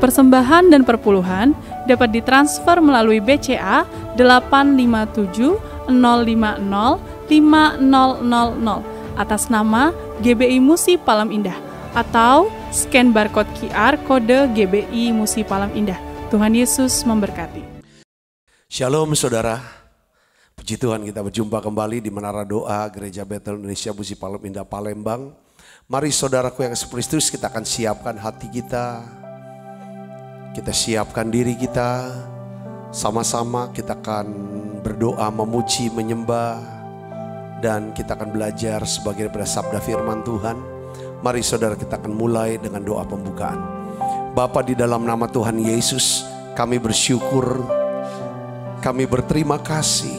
Persembahan dan perpuluhan dapat ditransfer melalui BCA 857 050 5000 atas nama GBI Musi Palem Indah atau scan barcode QR kode GBI Musi Palem Indah. Tuhan Yesus memberkati. Shalom saudara. Puji Tuhan, kita berjumpa kembali di Menara Doa Gereja Betel Indonesia Musi Palem Indah Palembang. Mari saudaraku yang Kristus, kita akan siapkan hati kita. Kita siapkan diri kita, sama-sama kita akan berdoa, memuji, menyembah, dan kita akan belajar sebagai daripada sabda firman Tuhan. Mari saudara, kita akan mulai dengan doa pembukaan. Bapa, di dalam nama Tuhan Yesus, kami bersyukur, kami berterima kasih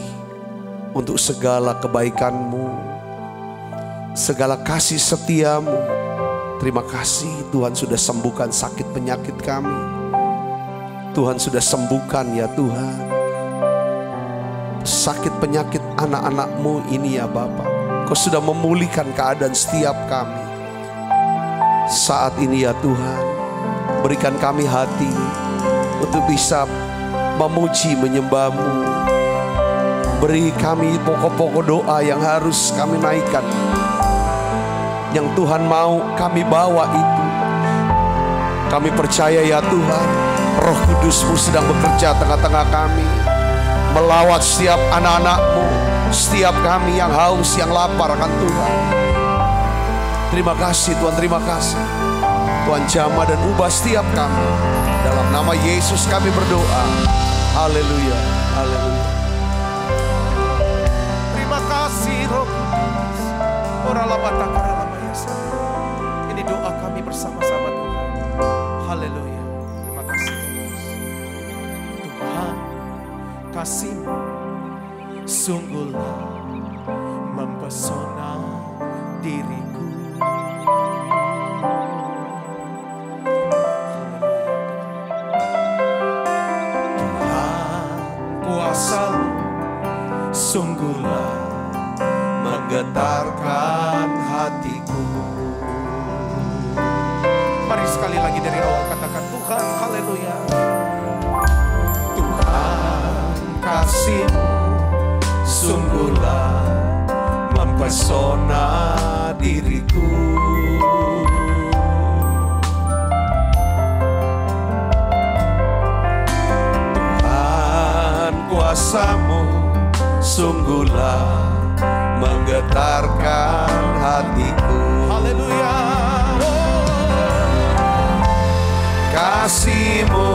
untuk segala kebaikan-Mu, segala kasih setia-Mu. Terima kasih Tuhan sudah sembuhkan sakit penyakit kami. Tuhan sudah sembuhkan ya Tuhan sakit penyakit anak-anak-Mu ini ya Bapa. Kau sudah memulihkan keadaan setiap kami. Saat ini ya Tuhan, berikan kami hati untuk bisa memuji menyembah-Mu. Beri kami pokok-pokok doa yang harus kami naikkan, yang Tuhan mau kami bawa itu. Kami percaya ya Tuhan, Roh Kudus-Mu sedang bekerja tengah-tengah kami, melawat setiap anak-anak-Mu, setiap kami yang haus, yang lapar akan Tuhan. Terima kasih Tuhan, terima kasih Tuhan, jamah dan ubah setiap kami. Dalam nama Yesus kami berdoa. Haleluya, haleluya. Terima kasih Roh Kudus. Ini doa kami bersama-sama Tuhan. Haleluya. Terima kasih Yesus. Tuhan, kasih-Mu sungguhlah mempesona diriku. Tuhan, kuasa-Mu sungguhlah menggetarkan hatiku. Mari sekali lagi dari awal katakan Tuhan, haleluya. Tuhan, kasih-Mu sungguhlah mempesona diriku. Tuhan, kuasa-Mu sungguhlah menggetarkan hatiku. Haleluya. Kasih-Mu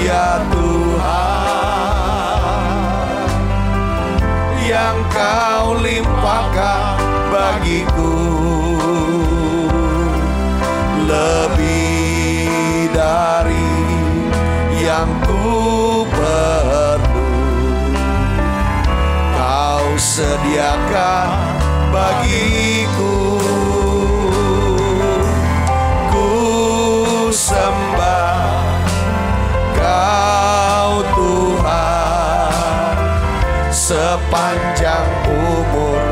ya Tuhan, yang Kau limpahkan bagiku, lebih dari yang ku perlu. Kau sediakan bagiku. Sembah Kau Tuhan sepanjang umur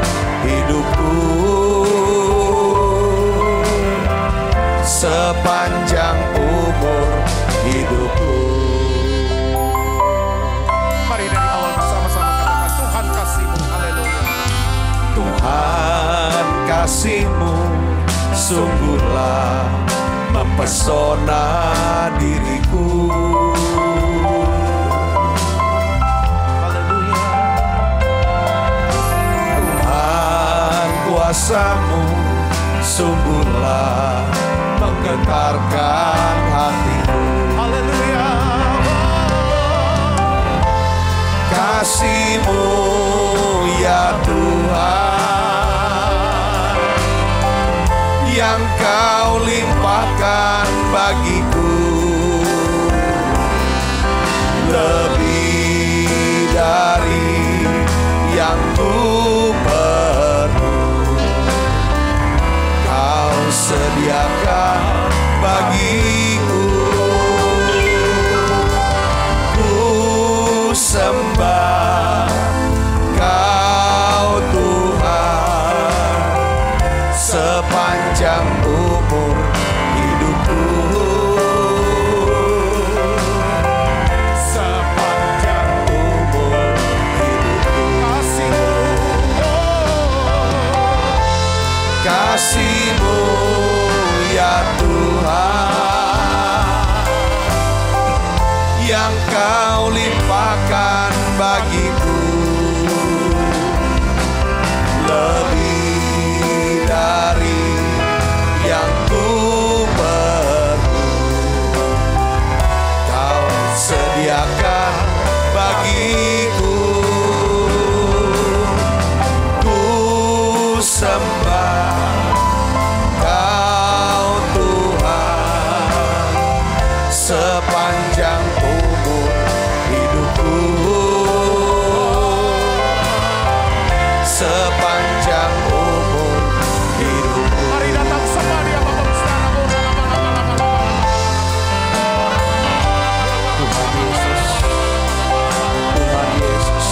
hidupku, sepanjang umur hidupku. Mari dari awal bersama-sama katakan Tuhan kasih-Mu, haleluya. Tuhan, kasih-Mu sungguhlah mempesona diriku. Haleluya. Tuhan, kuasa-Mu sungguhlah menggetarkan hatiku. Haleluya. Kasih-Mu ya Tuhan, yang Kau limpahkan bagiku, lebih dari yang ku perlu. Kau sediakan bagiku. Ku sembah Kau Tuhan sepanjang umur yang kau limpahkan bagiku, lebih dari yang ku perlu. Kau sediakan bagiku, ku sembah Kau Tuhan sepanjang umur hidupku, sepanjang umur hidupku. Mari datang semua dia Bapak Saudara. Tuhan Yesus, Tuhan Yesus,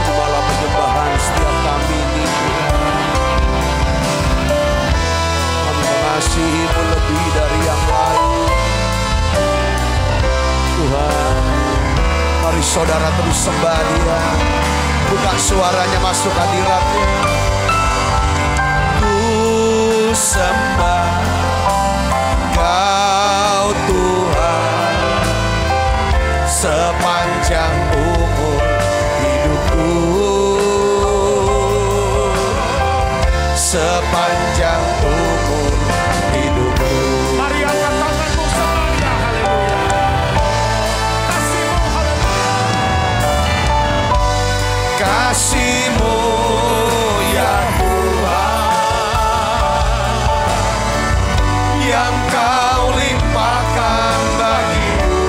terimalah penyembahan setiap kami ini. Kami mengasihi-Mu lebih dari yang lain. Tuhan, mari saudara terus sembah Dia. Buka suaranya masuk hadirat-Nya. Ku sembah Kau Tuhan sepanjang umur hidupku, sepanjang umur hidupku. Mari angkat tanganmu semuanya. Haleluya. Kasih-Mu, haleluya. Kasih-Mu ya Tuhan yang Kau limpahkan bagiku,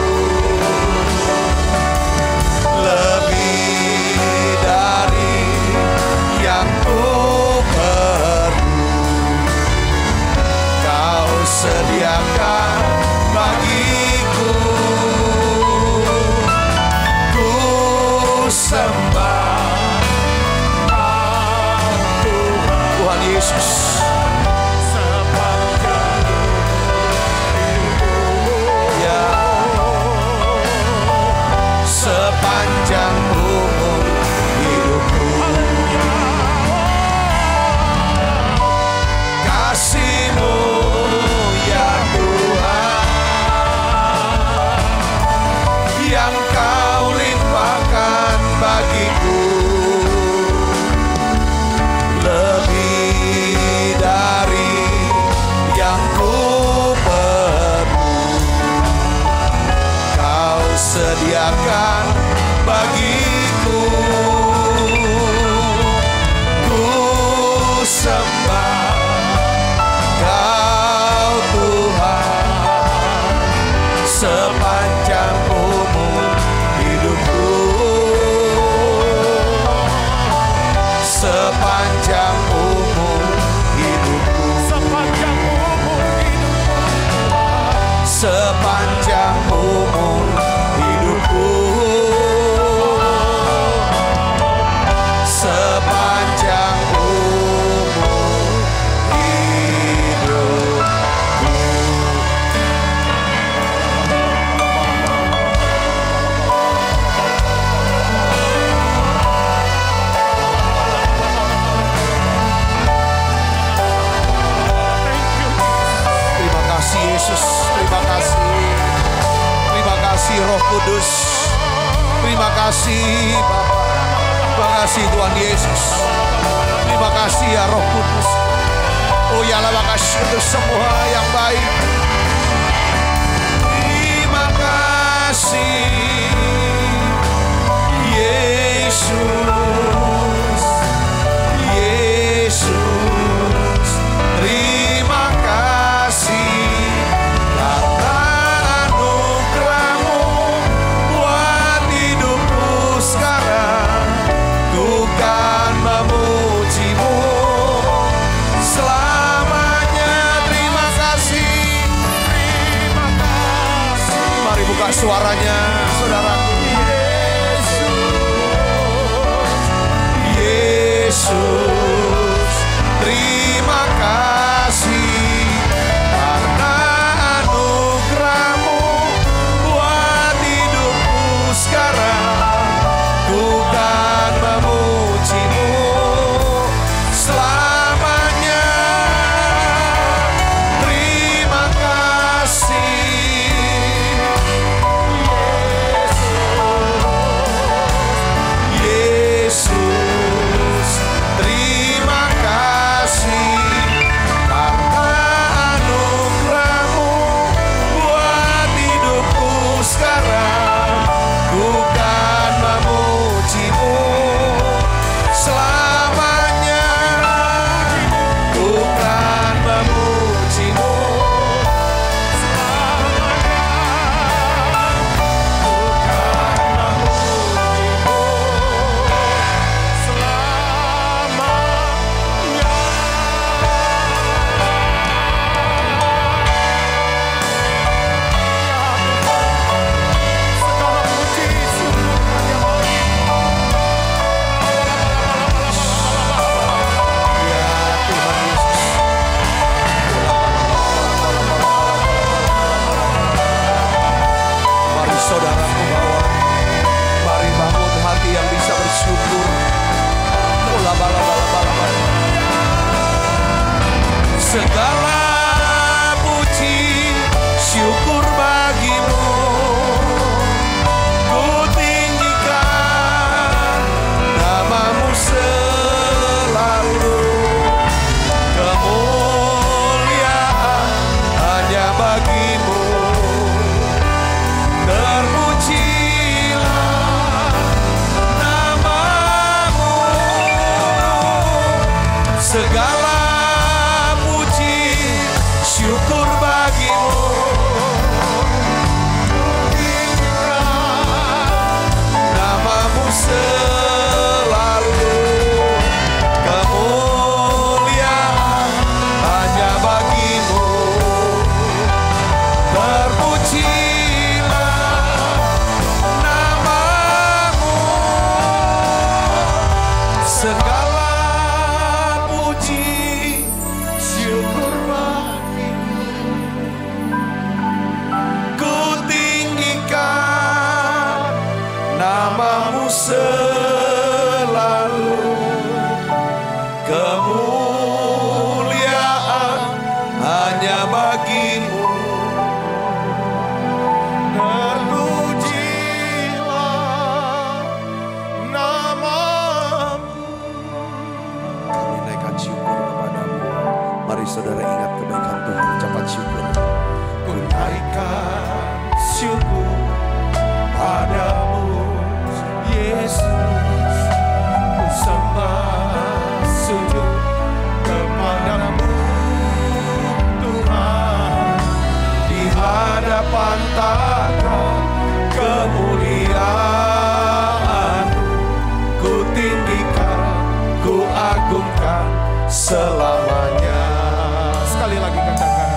lebih dari yang ku perlu. Kau sediakan bagiku, ku sembah Tuhan Yesus. Ya, sepanjang umur hidupku, kasih-Mu ya Tuhan yang Kau limpahkan bagiku, lebih dari yang ku perlu. Kau sediakan bagiku, ku sembah Kau Tuhan sepanjang umur hidupku, sepanjang umur hidupku, Sepanjang umur hidupku, sepanjang umur hidupku, sepanjang umur hidupku. Terima kasih Yesus, terima kasih. Terima kasih Roh Kudus. Terima kasih Bapa. Terima kasih Tuhan Yesus. Terima kasih ya Roh Kudus. Oh ya, terima kasih untuk semua yang baik. Terima kasih Yesus, Yesus. Terima kasih karena anugerah-Mu buat hidupku sekarang. Ku kan memuji-Mu selamanya. Terima kasih, terima kasih. Mari buka suaranya, saudaraku. Yesus, terima kasih karena anugerah-Mu buat hidupku sekarang. Ku kan memuji-Mu selamanya. Terima kasih Selamanya. Sekali lagi katakan,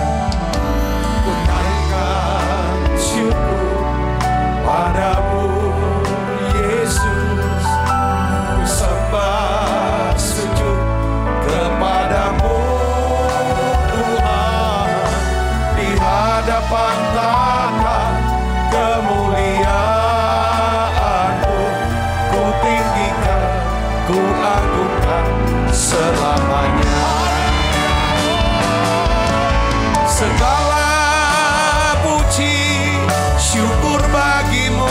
ku naikkan syukur padamu Yesus, ku sembah sujud kepadamu Tuhan, di hadapan tahta kemuliaan-Mu, ku tinggikan, ku agungkan selamanya. Segala puji syukur bagimu,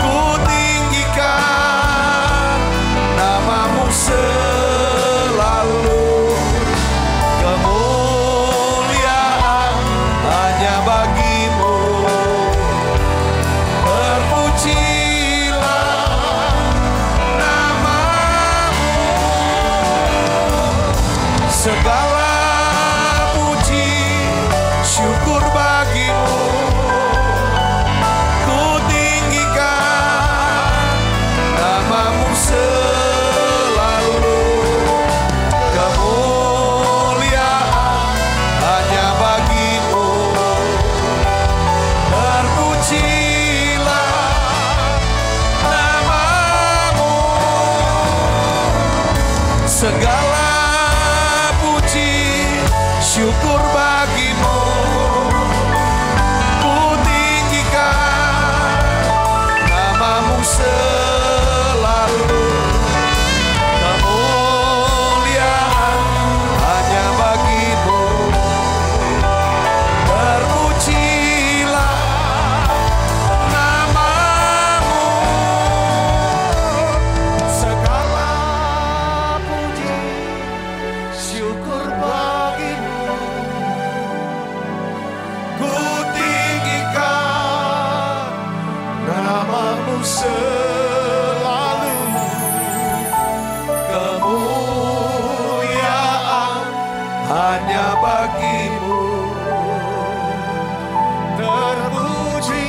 ku tinggikan namamu selalu. Kemuliaan hanya bagimu, terpujilah namamu. Segala syukur bagimu, ku tinggikan namamu selalu. Kemuliaan hanya bagimu, terpujilah namamu. Segala puji syukur bagimu, ku tinggikan namamu selalu. Kemuliaan hanya bagimu, terpujilah namamu. Segala puji syukur bagimu, ku tinggikan namamu selalu. Kemuliaan hanya bagimu, terpujilah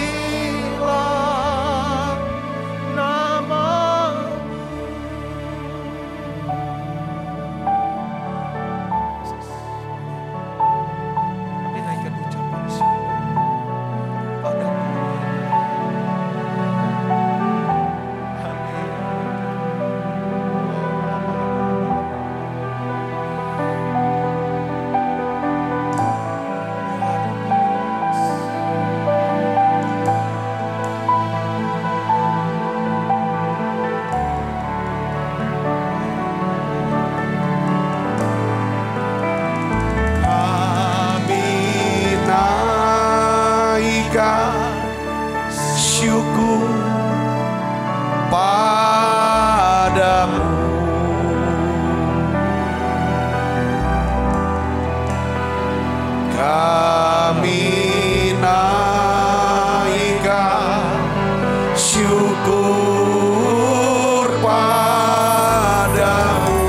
namamu. Kami naikkan ucapan syukur padamu. Amin. Kami naikkan syukur padamu. Kami naikkan syukur padamu.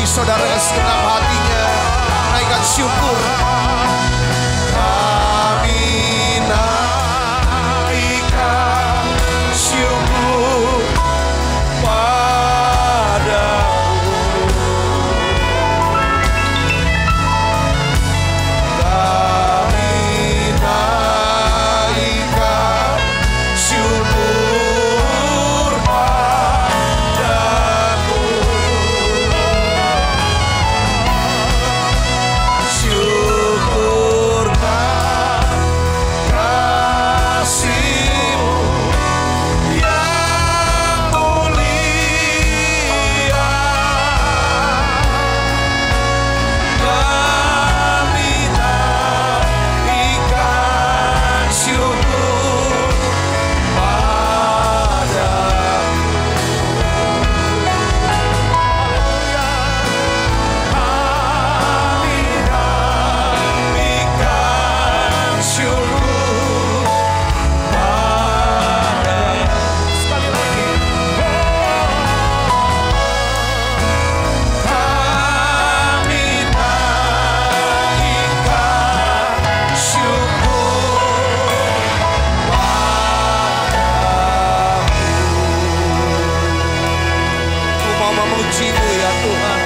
saudara yang segenap hatinya naikkan syukur. Kami naikkan syukur padamu. Kami naikkan syukur padamu. Syukurkan kasih-Mu yang mulia. Kami naikkan syukur padamu. Kami naikkan syukur padamu. Sekali lagi. Kami naikkan syukur padamu. Ku mau memuji-Mu ya Tuhan.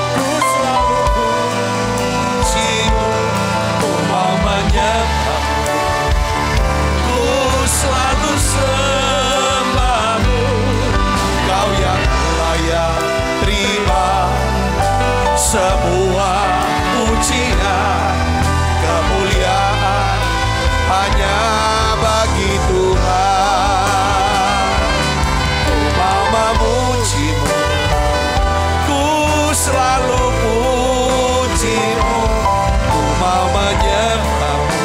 Ku selalu puji-Mu, ku mau menyembah-Mu, ku selalu sembah-Mu. Kau yang layak terima semua pujian, kemuliaan hanya bagi Tuhan. Ku mau memuji-Mu, ku selalu puji-Mu, ku mau menyembah-Mu,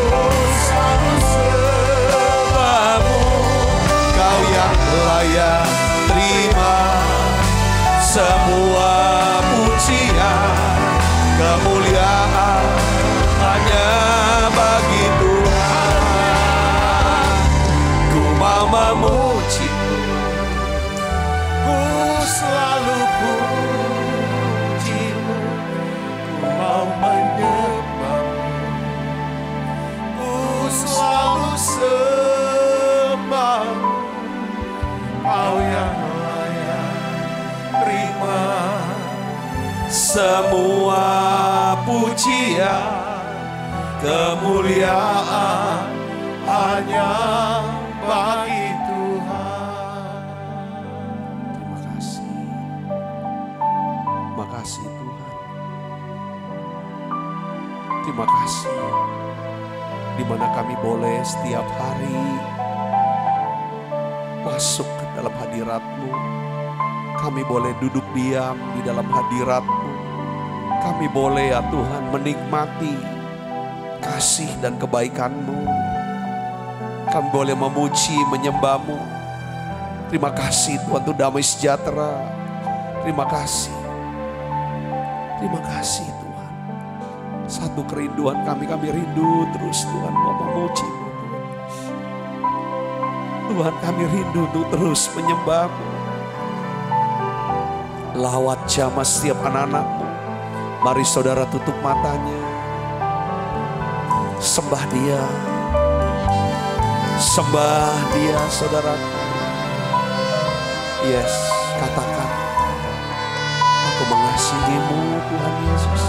ku selalu sembah-Mu. Kau yang layak terima semua pujian, kemuliaan hanya bagi Tuhan. Ku mau memuji-Mu, ku selalu puji-Mu, ku mau menyembah-Mu, ku selalu sembah-Mu. Kau yang layak terima semua pujian, kemuliaan hanya bagi Tuhan. Terima kasih. Terima kasih Tuhan. Terima kasih. Di mana kami boleh setiap hari masuk ke dalam hadirat-Mu. Kami boleh duduk diam di dalam hadirat-Mu. Kami boleh ya Tuhan menikmati kasih dan kebaikan-Mu. Kami boleh memuji, menyembah-Mu. Terima kasih Tuhan untuk damai sejahtera. Terima kasih. Terima kasih Tuhan. Satu kerinduan kami rindu terus Tuhan mau memuji-Mu. Tuhan kami rindu untuk terus menyembah-Mu. Lawat jamah setiap anak-anak-Mu. Mari saudara tutup matanya. Sembah Dia. Sembah Dia saudaraku. Yes, katakan. Aku mengasihi-Mu Tuhan Yesus.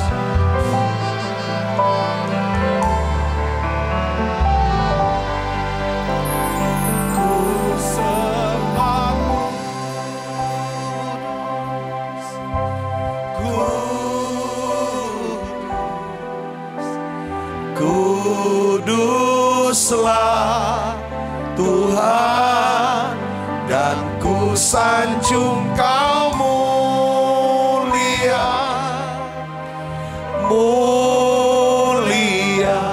Kuduslah Tuhan, dan ku sanjung Kau mulia, mulia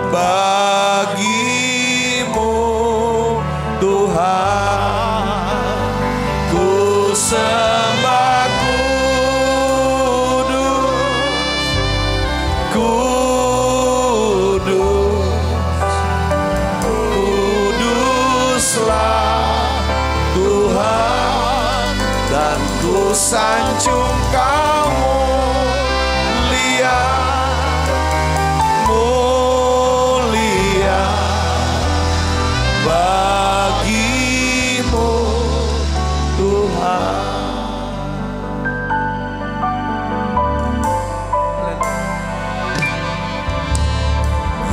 bagi-Mu Tuhan. Ku sembah kudus, kudus, sanjung Kau mulia, mulia bagimu Tuhan.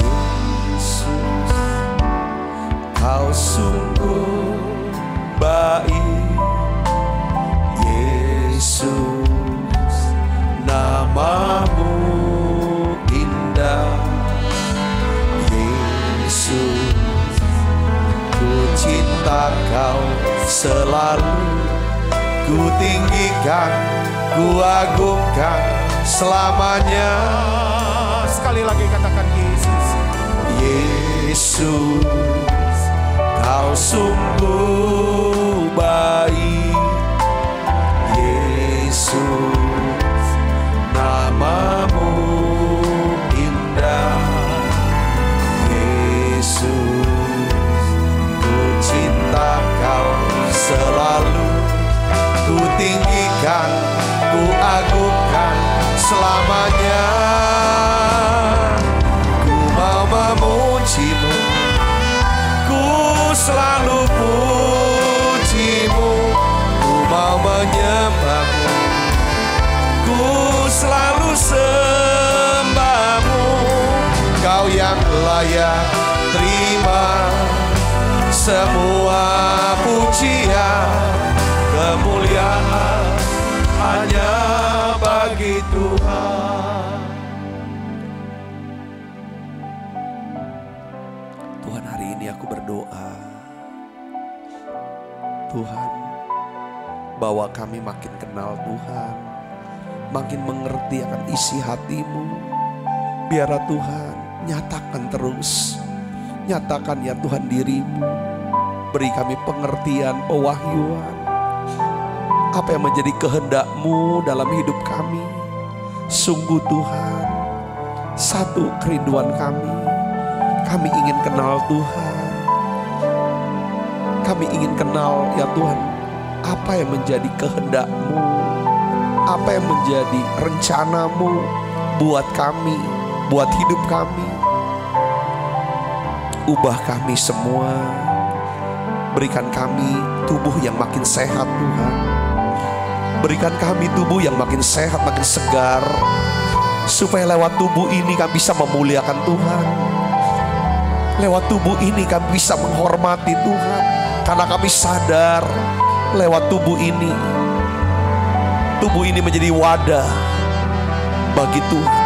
Yesus, Kau sungguh baik. Yesus, namamu indah. Yesus, ku cinta Kau selalu. Ku tinggikan, ku agungkan selamanya. Sekali lagi katakan Yesus. Yesus, Kau sungguh baik. Yesus, namamu indah. Yesus, ku cinta Kau selalu. Ku tinggikan, ku agungkan selamanya. Ku mau memujimu, ku selalu pujimu. Ku mau menyembahmu, ku selalu sembahmu. Kau yang layak terima semua pujian, kemuliaan hanya bagi Tuhan. Tuhan, hari ini aku berdoa, Tuhan, bahwa kami makin kenal Tuhan, makin mengerti akan isi hati-Mu. Biarlah Tuhan nyatakan terus, nyatakan ya Tuhan diri-Mu. Beri kami pengertian, pewahyuan, apa yang menjadi kehendak-Mu dalam hidup kami. Sungguh Tuhan, satu kerinduan kami ingin kenal Tuhan. Kami ingin kenal ya Tuhan, apa yang menjadi kehendak-Mu, apa yang menjadi rencana-Mu buat kami, buat hidup kami. Ubah kami semua, berikan kami tubuh yang makin sehat Tuhan. Berikan kami tubuh yang makin sehat, makin segar, supaya lewat tubuh ini kami bisa memuliakan Tuhan. Lewat tubuh ini kami bisa menghormati Tuhan, karena kami sadar lewat tubuh ini menjadi wadah bagi Tuhan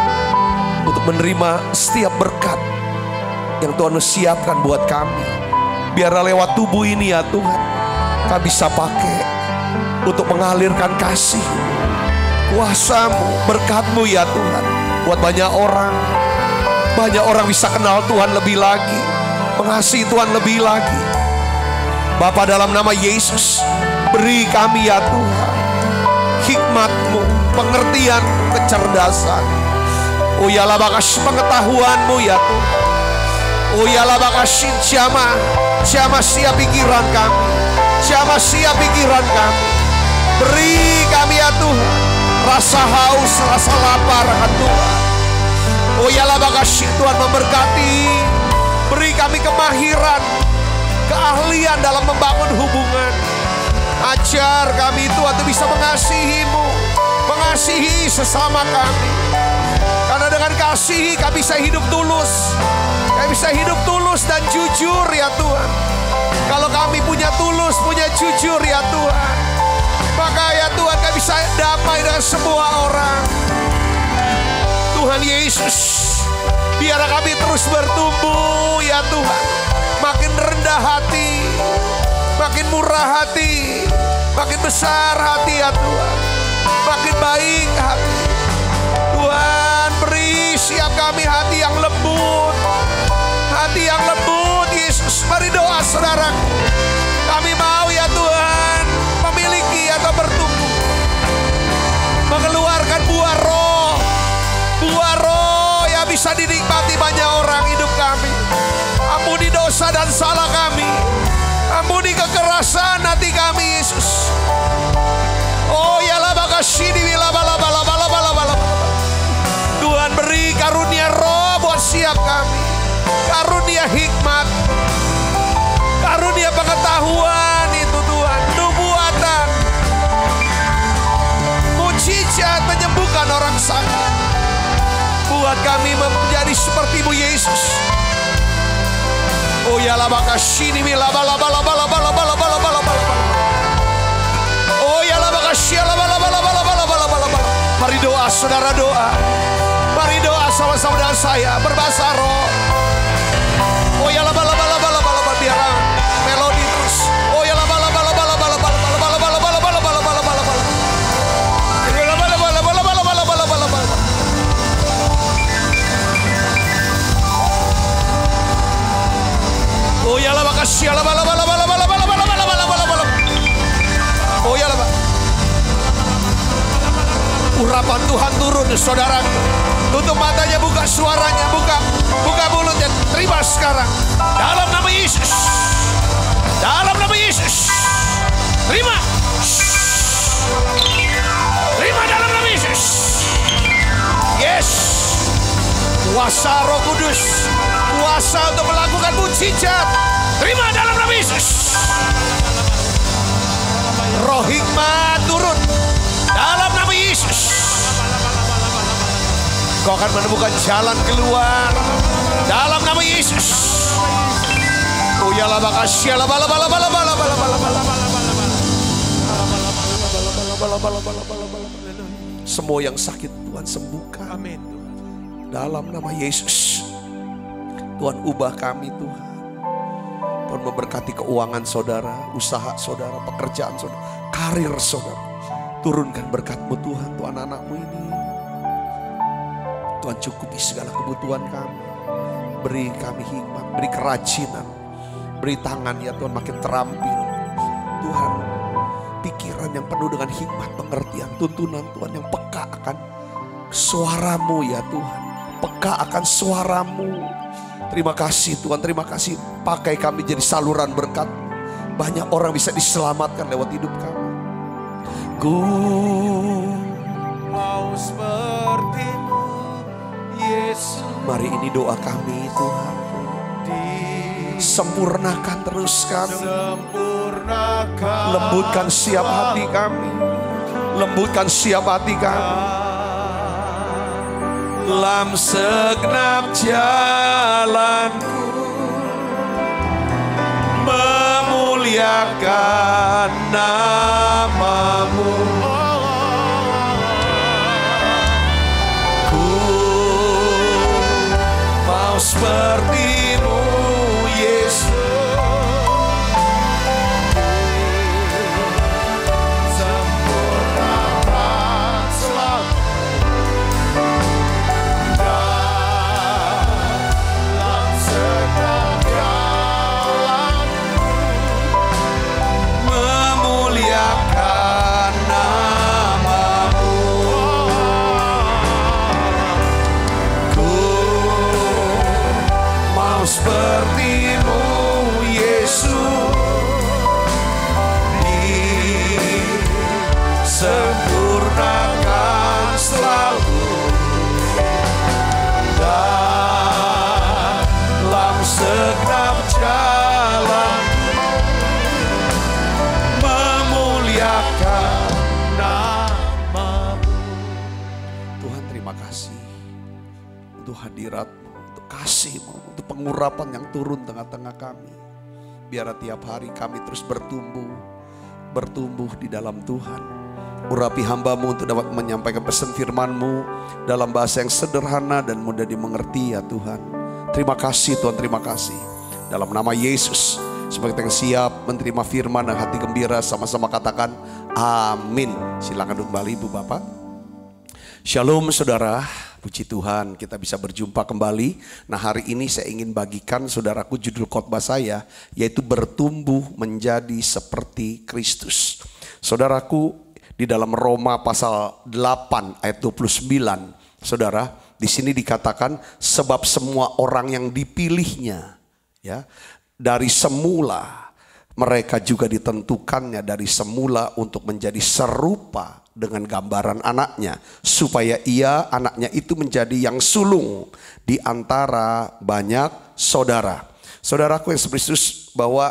untuk menerima setiap berkat yang Tuhan siapkan buat kami. Biarlah lewat tubuh ini ya Tuhan, kami bisa pakai untuk mengalirkan kasih, kuasa-Mu, berkat-Mu ya Tuhan, buat banyak orang. Banyak orang bisa kenal Tuhan lebih lagi, mengasihi Tuhan lebih lagi. Bapa, dalam nama Yesus, beri kami ya Tuhan hikmat-Mu, pengertian, kecerdasan. Oh ya labakas pengetahuan-Mu ya Tuhan. Oh ya labakas jamah siap pikiran kami, jamah siap pikiran kami. Beri kami ya Tuhan rasa haus, rasa lapar akan Tuhan. Oh ya labakas Tuhan memberkati. Beri kami kemahiran, keahlian dalam membangun hubungan. Ajar kami Tuhan untuk bisa mengasihi-Mu, mengasihi sesama kami. Karena dengan kasih kami bisa hidup tulus. Kami bisa hidup tulus dan jujur ya Tuhan. Kalau kami punya tulus, punya jujur ya Tuhan, maka ya Tuhan kami bisa damai dengan semua orang. Tuhan Yesus, biar kami terus bertumbuh ya Tuhan, makin rendah hati, makin murah hati, makin besar hati ya Tuhan, makin baik hati. Tuhan, beri siap kami hati yang lembut, hati yang lembut Yesus. Mari doa saudaraku, kami mau ya Tuhan memiliki atau bertumbuh, mengeluarkan buah roh yang bisa dinikmati banyak orang hidup kami. Ampuni dosa dan salah kami, ampuni kekerasan hati kami Yesus. Oh ya pengetahuan itu Tuhan, nubuatan, mujizat menyembuhkan orang sakit. Buat kami menjadi seperti-Mu Yesus. Oh ya laba kasini mi laba laba laba laba laba laba laba laba laba. Oh ya laba kasih laba laba laba laba laba laba laba. Mari doa saudara, doa. Mari doa sama-sama dengan saya berbahasa roh. Oh ya laba laba laba laba laba, biar melodi terus. Oh ya laba laba laba laba laba laba laba laba laba laba laba laba laba laba. Laba laba laba laba laba laba laba laba. Oh ya laba kasih laba laba laba laba laba laba laba laba laba laba. Oh ya laba. Urapan Tuhan turun saudara. Tutup matanya, buka suaranya, buka mulutnya. Terima sekarang dalam nama Yesus. Dalam nama Yesus. Terima. Terima dalam nama Yesus. Yes. Kuasa Roh Kudus, kuasa untuk melakukan mujizat. Terima dalam nama Yesus. Roh hikmat turun dalam nama Yesus. Kau akan menemukan jalan keluar dalam nama Yesus. Oh ya laba kasih laba laba laba laba laba laba laba. Semua yang sakit Tuhan sembuhkan. Amin. Dalam nama Yesus. Tuhan ubah kami Tuhan. Tuhan memberkati keuangan saudara, usaha saudara, pekerjaan saudara, karir saudara. Turunkan berkat-Mu Tuhan, Tuhan anak-Mu ini. Tuhan cukupi segala kebutuhan kami. Beri kami hikmat, beri kerajinan. Beri tangan ya Tuhan makin terampil. Tuhan, pikiran yang penuh dengan hikmat, pengertian, tuntunan Tuhan yang peka akan suara-Mu ya Tuhan. Peka akan suara-Mu. Terima kasih Tuhan, terima kasih. Pakai kami jadi saluran berkat. Banyak orang bisa diselamatkan lewat hidup kami. Ku mau seperti-Mu Yesus. Mari ini doa kami Tuhan. Sempurnakan terus kami. Lembutkan siap hati kami. Lembutkan siap hati kami. Dalam segenap jalanku memuliakan nama-Mu. Ku mau seperti-Mu Yesus. Sempurnakan selalu dalam segala jalanku, memuliakan nama-Mu. Ku mau seperti-Mu Yesus. Disempurnakan selalu dalam segenap jalan, memuliakan nama-Mu. Tuhan terima kasih untuk hadirat-Mu, untuk kasih-Mu, untuk pengurapan yang turun tengah-tengah kami. Biar tiap hari kami terus bertumbuh di dalam Tuhan. Urapi hamba-Mu untuk dapat menyampaikan pesan firman-Mu dalam bahasa yang sederhana dan mudah dimengerti ya Tuhan. Terima kasih Tuhan, terima kasih. Dalam nama Yesus, sebagai yang siap menerima firman dan hati gembira, sama-sama katakan amin. Silakan kembali Ibu Bapak. Shalom saudara, puji Tuhan kita bisa berjumpa kembali. Nah hari ini saya ingin bagikan saudaraku judul khotbah saya, yaitu bertumbuh menjadi seperti Kristus. Saudaraku, di dalam Roma pasal 8 ayat 29, saudara, di sini dikatakan sebab semua orang yang dipilihnya, ya, dari semula mereka juga ditentukannya dari semula untuk menjadi serupa dengan gambaran anaknya, supaya ia, anaknya itu, menjadi yang sulung di antara banyak saudara. Saudaraku yang Kristus, bahwa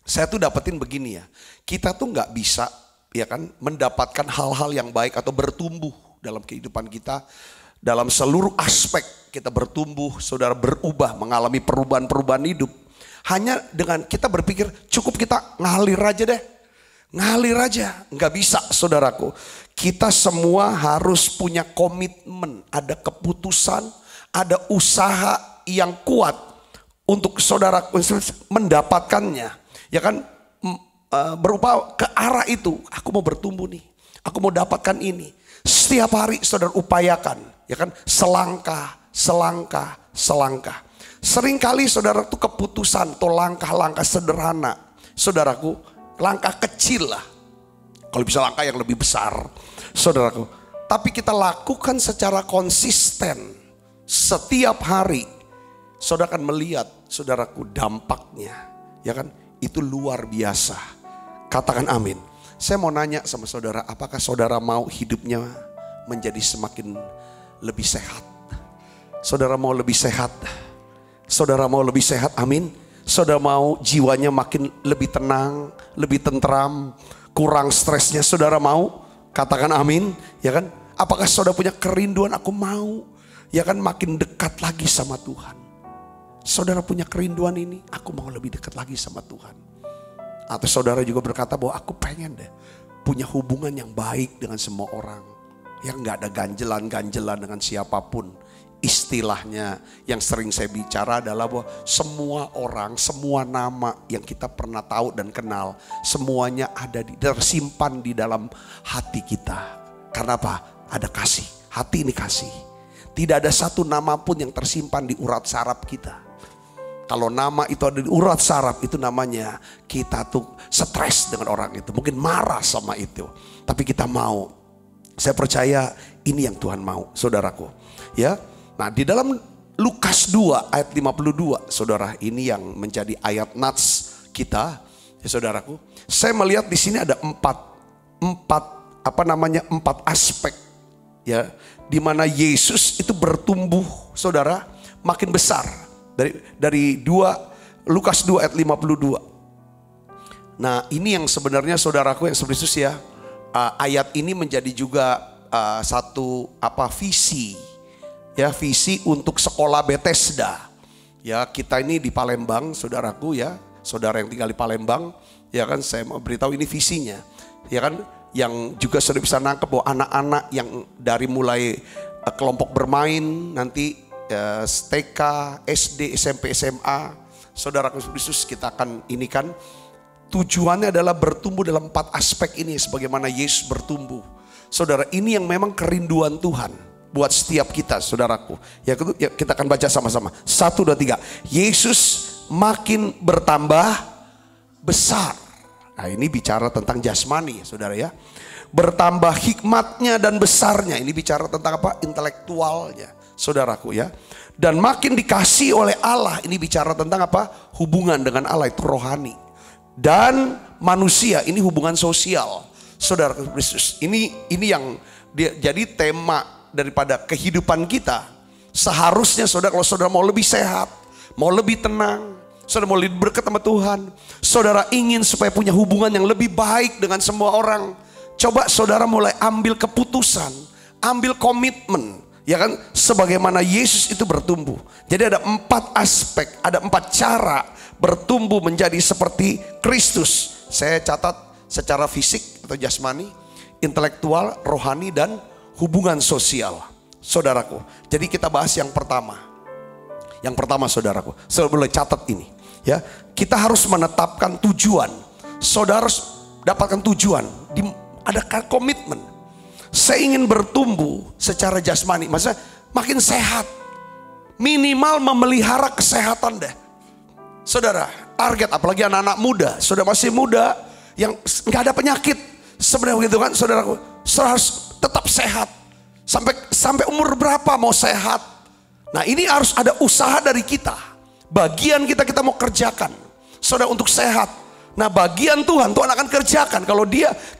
Saya tuh dapetin begini ya. Kita tuh nggak bisa ya kan mendapatkan hal-hal yang baik atau bertumbuh dalam kehidupan kita. Dalam seluruh aspek kita bertumbuh, saudara, berubah, mengalami perubahan-perubahan hidup. Hanya dengan kita berpikir cukup kita ngalir aja deh. Ngalir aja, nggak bisa saudaraku. Kita semua harus punya komitmen, ada keputusan, ada usaha yang kuat untuk saudaraku mendapatkannya. Ya kan, berupa ke arah itu. Aku mau bertumbuh nih, aku mau dapatkan ini. Setiap hari saudara upayakan, ya kan, selangkah, Seringkali saudara tuh keputusan atau langkah-langkah sederhana, saudaraku, langkah kecil lah. Kalau bisa langkah yang lebih besar, saudaraku. Tapi kita lakukan secara konsisten setiap hari. Saudara akan melihat, saudaraku, dampaknya, ya kan, itu luar biasa. Katakan amin. Saya mau nanya sama saudara, apakah saudara mau hidupnya menjadi semakin lebih sehat? Saudara mau lebih sehat? Saudara mau lebih sehat, amin. Saudara mau jiwanya makin lebih tenang, lebih tentram, kurang stresnya, saudara mau? Katakan amin, ya kan? Apakah saudara punya kerinduan, aku mau, ya kan, makin dekat lagi sama Tuhan? Saudara punya kerinduan ini, aku mau lebih dekat lagi sama Tuhan. Atau saudara juga berkata bahwa aku pengen deh punya hubungan yang baik dengan semua orang. Yang gak ada ganjelan-ganjelan dengan siapapun. Istilahnya yang sering saya bicara adalah bahwa semua orang, semua nama yang kita pernah tahu dan kenal, semuanya ada tersimpan di dalam hati kita. Karena apa? Ada kasih. Hati ini kasih. Tidak ada satu nama pun yang tersimpan di urat saraf kita. Kalau nama itu ada di urat saraf, itu namanya kita tuh stres dengan orang itu. Mungkin marah sama itu. Tapi kita mau. Saya percaya ini yang Tuhan mau, saudaraku. Ya. Nah, di dalam Lukas 2 ayat 52, saudara, ini yang menjadi ayat nats kita, ya saudaraku. Saya melihat di sini ada empat aspek, ya, di mana Yesus itu bertumbuh, saudara, makin besar. Dari Lukas 2 ayat 52. Nah, ini yang sebenarnya saudaraku yang Yesus ya, ayat ini menjadi juga satu visi, ya, visi untuk sekolah Bethesda. Ya, kita ini di Palembang, saudaraku ya, saudara yang tinggal di Palembang, ya kan, saya mau beritahu ini visinya, ya kan, yang juga sudah bisa nangkep bahwa anak-anak yang dari mulai kelompok bermain nanti TK, SD, SMP, SMA, saudara Kristus, kita akan ini kan tujuannya adalah bertumbuh dalam 4 aspek ini sebagaimana Yesus bertumbuh. Saudara, ini yang memang kerinduan Tuhan buat setiap kita, saudaraku. Ya, kita akan baca sama-sama. 1, 2, 3. Yesus makin bertambah besar. Nah, ini bicara tentang jasmani, saudara ya. Bertambah hikmatnya dan besarnya. Ini bicara tentang apa? Intelektualnya, saudaraku ya. Dan makin dikasih oleh Allah. Ini bicara tentang apa? Hubungan dengan Allah, itu rohani. Dan manusia, ini hubungan sosial, saudara Kristus. Ini yang jadi tema daripada kehidupan kita. Seharusnya saudara, kalau saudara mau lebih sehat, mau lebih tenang, saudara mau lebih berkat sama Tuhan, saudara ingin supaya punya hubungan yang lebih baik dengan semua orang, coba saudara mulai ambil keputusan, ambil komitmen, ya kan, sebagaimana Yesus itu bertumbuh. Jadi ada 4 aspek, ada 4 cara bertumbuh menjadi seperti Kristus. Saya catat secara fisik atau jasmani, intelektual, rohani, dan hubungan sosial, saudaraku. Jadi kita bahas yang pertama. Yang pertama, saudaraku, saya boleh catat ini, ya. Kita harus menetapkan tujuan. Saudara harus dapatkan tujuan. Ada komitmen. Saya ingin bertumbuh secara jasmani, maksudnya makin sehat. Minimal memelihara kesehatan deh. Saudara, target apalagi anak-anak muda, saudara masih muda yang nggak ada penyakit. Sebenarnya begitu kan, saudaraku, saudara harus tetap sehat. Sampai umur berapa mau sehat? Nah, ini harus ada usaha dari kita. Bagian kita mau kerjakan, saudara, untuk sehat. Nah, bagian Tuhan akan kerjakan. Kalau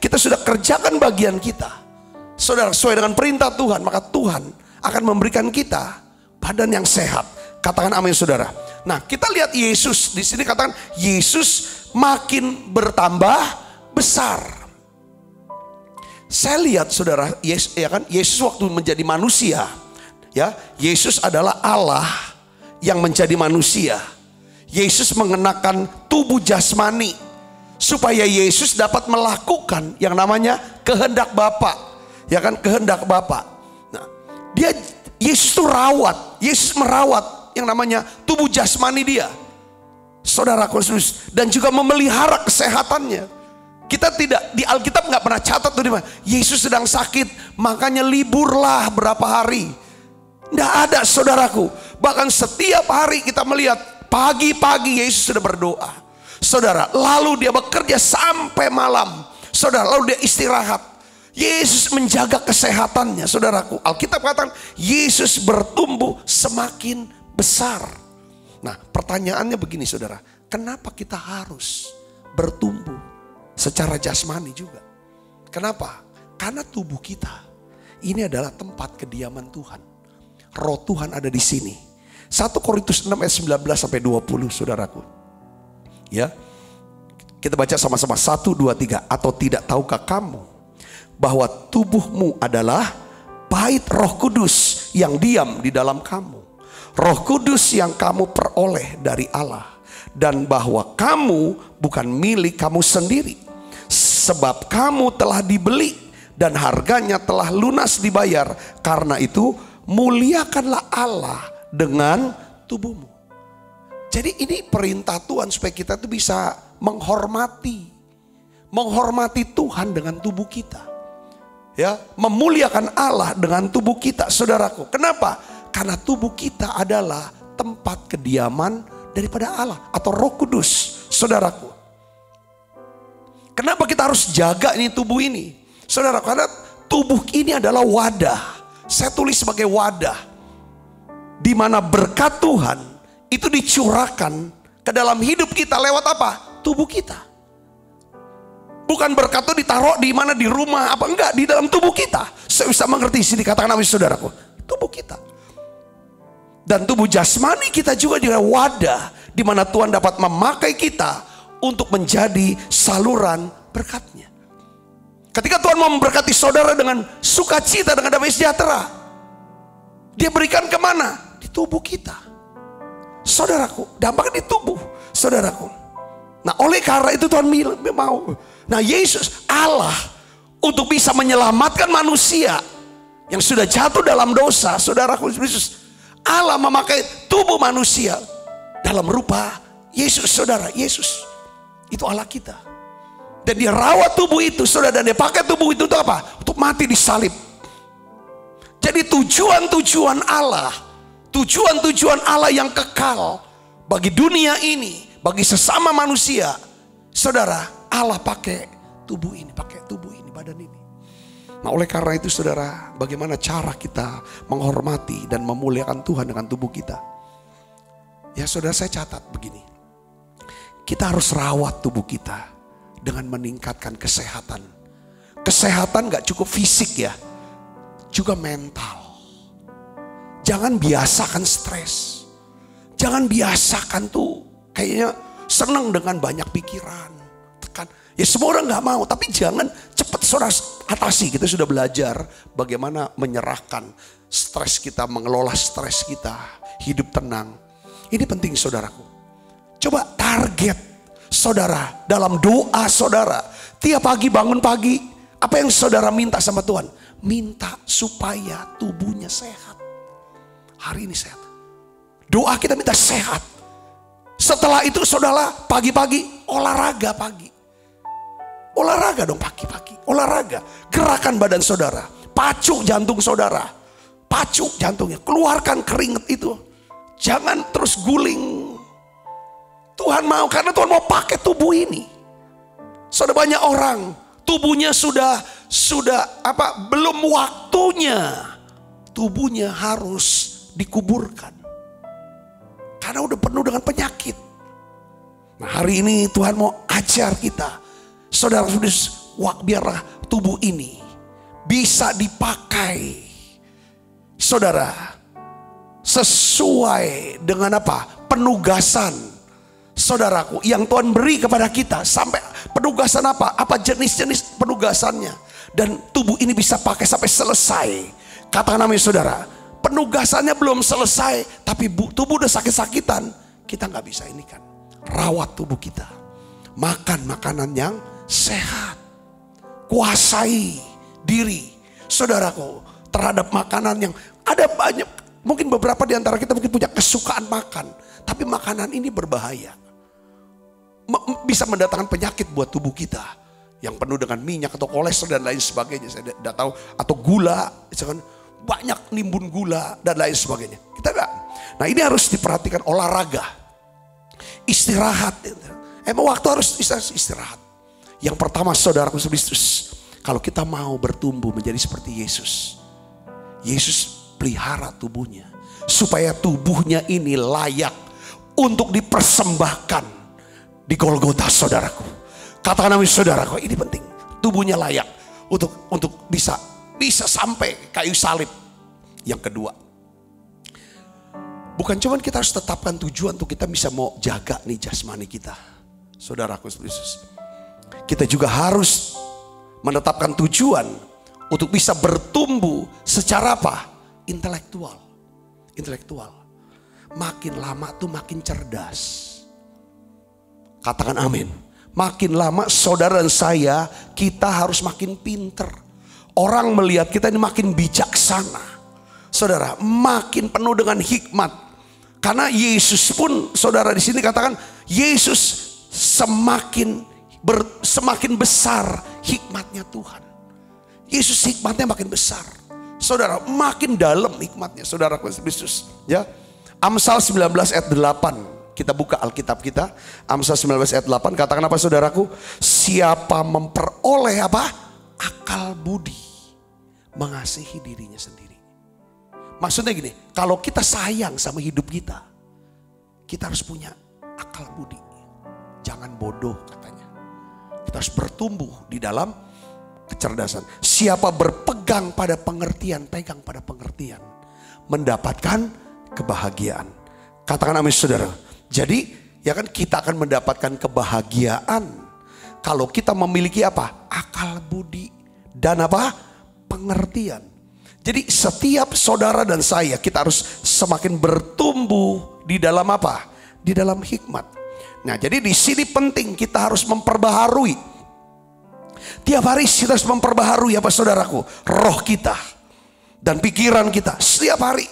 kita sudah kerjakan bagian kita, saudara, sesuai dengan perintah Tuhan, maka Tuhan akan memberikan kita badan yang sehat. Katakan amin, saudara. Nah, kita lihat Yesus di sini, katakan Yesus makin bertambah besar. Saya lihat saudara, Yesus waktu menjadi manusia, ya, Yesus adalah Allah yang menjadi manusia. Yesus mengenakan tubuh jasmani supaya Yesus dapat melakukan yang namanya kehendak Bapa, ya kan, kehendak Bapa. Nah, Yesus itu Yesus merawat yang namanya tubuh jasmani dia, saudara Kristus, dan juga memelihara kesehatannya. Kita tidak, di Alkitab nggak pernah catat tuh di mana Yesus sedang sakit makanya liburlah berapa hari. Nggak ada, saudaraku. Bahkan setiap hari kita melihat pagi-pagi Yesus sudah berdoa, saudara. Lalu dia bekerja sampai malam, saudara. Lalu dia istirahat. Yesus menjaga kesehatannya, saudaraku. Alkitab katakan Yesus bertumbuh semakin besar. Nah, pertanyaannya begini, saudara. Kenapa kita harus bertumbuh secara jasmani juga? Kenapa? Karena tubuh kita ini adalah tempat kediaman Tuhan. Roh Tuhan ada di sini. 1 Korintus 6 ayat 19 sampai 20, saudaraku. Ya. Kita baca sama-sama 1, 2, 3. Atau tidak tahukah kamu bahwa tubuhmu adalah bait Roh Kudus yang diam di dalam kamu. Roh Kudus yang kamu peroleh dari Allah. Dan bahwa kamu bukan milik kamu sendiri. Sebab kamu telah dibeli dan harganya telah lunas dibayar. Karena itu muliakanlah Allah dengan tubuhmu. Jadi ini perintah Tuhan supaya kita tuh bisa menghormati Tuhan dengan tubuh kita. Ya, memuliakan Allah dengan tubuh kita, saudaraku. Kenapa? Karena tubuh kita adalah tempat kediaman daripada Allah atau Roh Kudus, saudaraku. Kenapa kita harus jaga ini tubuh ini, saudaraku? Karena tubuh ini adalah wadah. Saya tulis sebagai wadah di mana berkat Tuhan itu dicurahkan ke dalam hidup kita lewat apa? Tubuh kita. Bukan berkat itu ditaruh di mana, di rumah apa, enggak, di dalam tubuh kita. Saya bisa mengerti sini katakan apa, saudaraku? Tubuh kita. Dan tubuh jasmani kita juga adalah wadah di mana Tuhan dapat memakai kita untuk menjadi saluran berkat-Nya. Ketika Tuhan mau memberkati saudara dengan sukacita, dengan damai sejahtera, Dia berikan kemana? Di tubuh kita, saudaraku. Dampaknya di tubuh, saudaraku. Nah, oleh karena itu Tuhan mau. Nah, Yesus Allah untuk bisa menyelamatkan manusia yang sudah jatuh dalam dosa, saudaraku, Yesus Allah memakai tubuh manusia dalam rupa Yesus, saudara. Yesus itu Allah kita. Dan Dia rawat tubuh itu, saudara. Dan Dia pakai tubuh itu untuk apa? Untuk mati di salib. Jadi tujuan-tujuan Allah yang kekal bagi dunia ini, bagi sesama manusia, saudara, Allah pakai tubuh ini, badan ini. Nah, oleh karena itu, saudara, bagaimana cara kita menghormati dan memuliakan Tuhan dengan tubuh kita? Ya, saudara, saya catat begini. Kita harus rawat tubuh kita dengan meningkatkan kesehatan. Kesehatan gak cukup fisik ya, juga mental. Jangan biasakan stres. Jangan biasakan tuh kayaknya senang dengan banyak pikiran, tekan. Ya, semua orang gak mau, tapi jangan cepat saudara atasi. Kita sudah belajar bagaimana menyerahkan stres kita, mengelola stres kita, hidup tenang. Ini penting, saudaraku. Coba target saudara dalam doa saudara. Tiap pagi bangun pagi, apa yang saudara minta sama Tuhan? Minta supaya tubuhnya sehat. Hari ini sehat. Doa kita minta sehat. Setelah itu saudara pagi-pagi olahraga pagi. Olahraga dong pagi-pagi. Olahraga. Gerakan badan saudara. Pacu jantung saudara. Pacu jantungnya. Keluarkan keringat itu. Jangan terus guling. Tuhan mau, karena Tuhan mau pakai tubuh ini. Sudah banyak orang tubuhnya sudah belum waktunya tubuhnya harus dikuburkan karena udah penuh dengan penyakit. Nah, hari ini Tuhan mau ajar kita, saudara, biarlah tubuh ini bisa dipakai, saudara, sesuai dengan apa? Penugasan saudaraku, yang Tuhan beri kepada kita. Sampai penugasan apa? Apa jenis-jenis penugasannya. Dan tubuh ini bisa pakai sampai selesai. Katakan amin saudara. Penugasannya belum selesai, tapi tubuh udah sakit-sakitan. Kita gak bisa ini kan. Rawat tubuh kita. Makan makanan yang sehat. Kuasai diri saudaraku terhadap makanan yang ada banyak. Mungkin beberapa di antara kita mungkin punya kesukaan makan. Tapi makanan ini berbahaya. Bisa mendatangkan penyakit buat tubuh kita. Yang penuh dengan minyak atau kolesterol dan lain sebagainya. Saya tidak tahu. Atau gula. Misalkan banyak nimbun gula dan lain sebagainya. Kita enggak. Nah ini harus diperhatikan. Olahraga. Istirahat. Emang waktu harus istirahat. Yang pertama saudaraku Kristus. Kalau kita mau bertumbuh menjadi seperti Yesus. Yesus pelihara tubuhnya. Supaya tubuhnya ini layak untuk dipersembahkan di Golgota saudaraku. Katakan amin saudaraku, ini penting. Tubuhnya layak untuk bisa sampai kayu salib. Yang kedua, bukan cuma kita harus tetapkan tujuan untuk kita bisa mau jaga nih jasmani kita. Saudaraku Yesus. Kita juga harus menetapkan tujuan untuk bisa bertumbuh secara apa? Intelektual. Makin lama tuh makin cerdas. Katakan amin. Makin lama saudara dan saya, kita harus makin pinter. Orang melihat kita ini makin bijaksana. Saudara, makin penuh dengan hikmat. Karena Yesus pun, saudara di sini katakan, Yesus semakin besar hikmatnya Tuhan. Yesus hikmatnya makin besar. Saudara, makin dalam hikmatnya. Saudara Kristus. Ya. Amsal 19 ayat 8. Kita buka Alkitab kita. Amsal 19 ayat 8. Katakan apa saudaraku? Siapa memperoleh apa? Akal budi. Mengasihi dirinya sendiri. Maksudnya gini. Kalau kita sayang sama hidup kita. Kita harus punya akal budi. Jangan bodoh katanya. Kita harus bertumbuh di dalam kecerdasan. Siapa berpegang pada pengertian, pegang pada pengertian, mendapatkan kebahagiaan. Katakan amin saudara. Jadi ya kan kita akan mendapatkan kebahagiaan kalau kita memiliki apa? Akal budi dan apa? Pengertian. Jadi setiap saudara dan saya kita harus semakin bertumbuh di dalam apa? Di dalam hikmat. Nah jadi di sini penting kita harus memperbaharui. Tiap hari kita harus memperbaharui apa saudaraku? Roh kita dan pikiran kita setiap hari.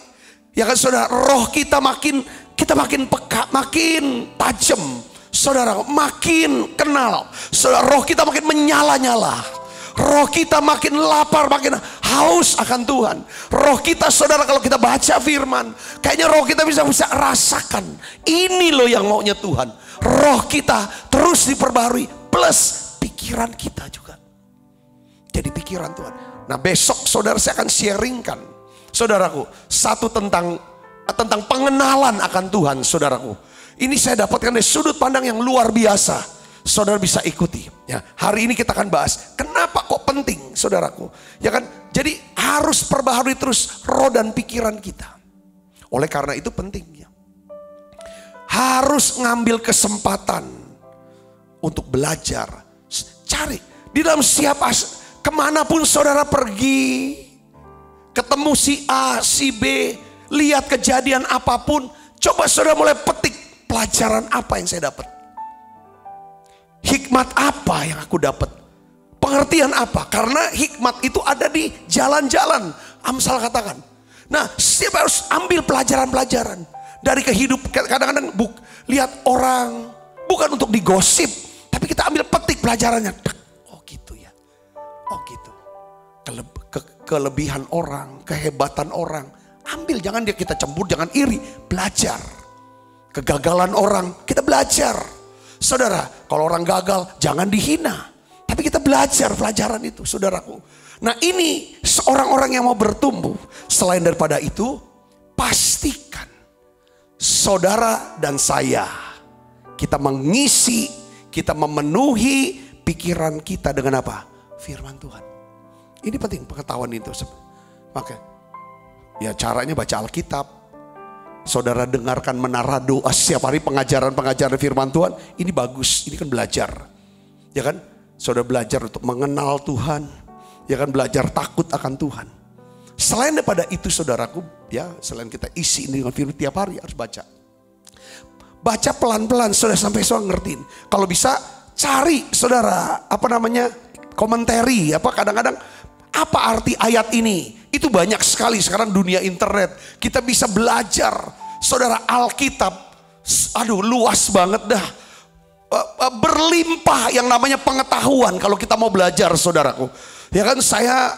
Ya kan saudara, roh kita makin peka, makin tajam. Saudara, makin kenal. Saudara, roh kita makin menyala-nyala. Roh kita makin lapar, makin haus akan Tuhan. Roh kita saudara kalau kita baca firman, kayaknya roh kita bisa rasakan. Ini loh yang maunya Tuhan. Roh kita terus diperbaharui plus pikiran kita juga. Jadi pikiran Tuhan. Nah besok saudara saya akan sharingkan. Saudaraku, satu tentang pengenalan akan Tuhan saudaraku. Ini saya dapatkan dari sudut pandang yang luar biasa. Saudara bisa ikuti. Ya, hari ini kita akan bahas kenapa kok penting saudaraku. Ya kan? Jadi harus perbaharui terus roh dan pikiran kita. Oleh karena itu pentingnya. Harus ngambil kesempatan untuk belajar. Cari di dalam siapa kemanapun saudara pergi, ketemu si A, si B, lihat kejadian apapun, coba saudara mulai petik pelajaran apa yang saya dapat. Hikmat apa yang aku dapat? Pengertian apa? Karena hikmat itu ada di jalan-jalan. Amsal katakan. Nah, siapa harus ambil pelajaran-pelajaran dari kehidupan. Kadang-kadang lihat orang bukan untuk digosip, tapi kita ambil petik pelajarannya. Oh gitu ya. Oh gitu. Kelebihan orang, kehebatan orang, ambil, jangan kita cembur, jangan iri, belajar. Kegagalan orang, kita belajar. Saudara, kalau orang gagal jangan dihina, tapi kita belajar pelajaran itu, saudaraku. Nah ini orang-orang yang mau bertumbuh. Selain daripada itu, pastikan saudara dan saya, kita mengisi, kita memenuhi pikiran kita dengan apa? Firman Tuhan. Ini penting pengetahuan itu. Maka ya caranya baca Alkitab, Saudara dengarkan menara doa setiap hari, pengajaran-pengajaran firman Tuhan. Ini bagus, ini kan belajar. Ya kan? Saudara belajar untuk mengenal Tuhan. Ya kan, belajar takut akan Tuhan. Selain daripada itu saudaraku, ya selain kita isi dengan firman tiap hari harus baca. Baca pelan-pelan saudara sampai saudara ngertiin. Kalau bisa cari saudara komentari kadang-kadang apa arti ayat ini. Itu banyak sekali sekarang dunia internet. Kita bisa belajar saudara Alkitab. Luas banget dah. Berlimpah yang namanya pengetahuan kalau kita mau belajar saudaraku. Ya kan saya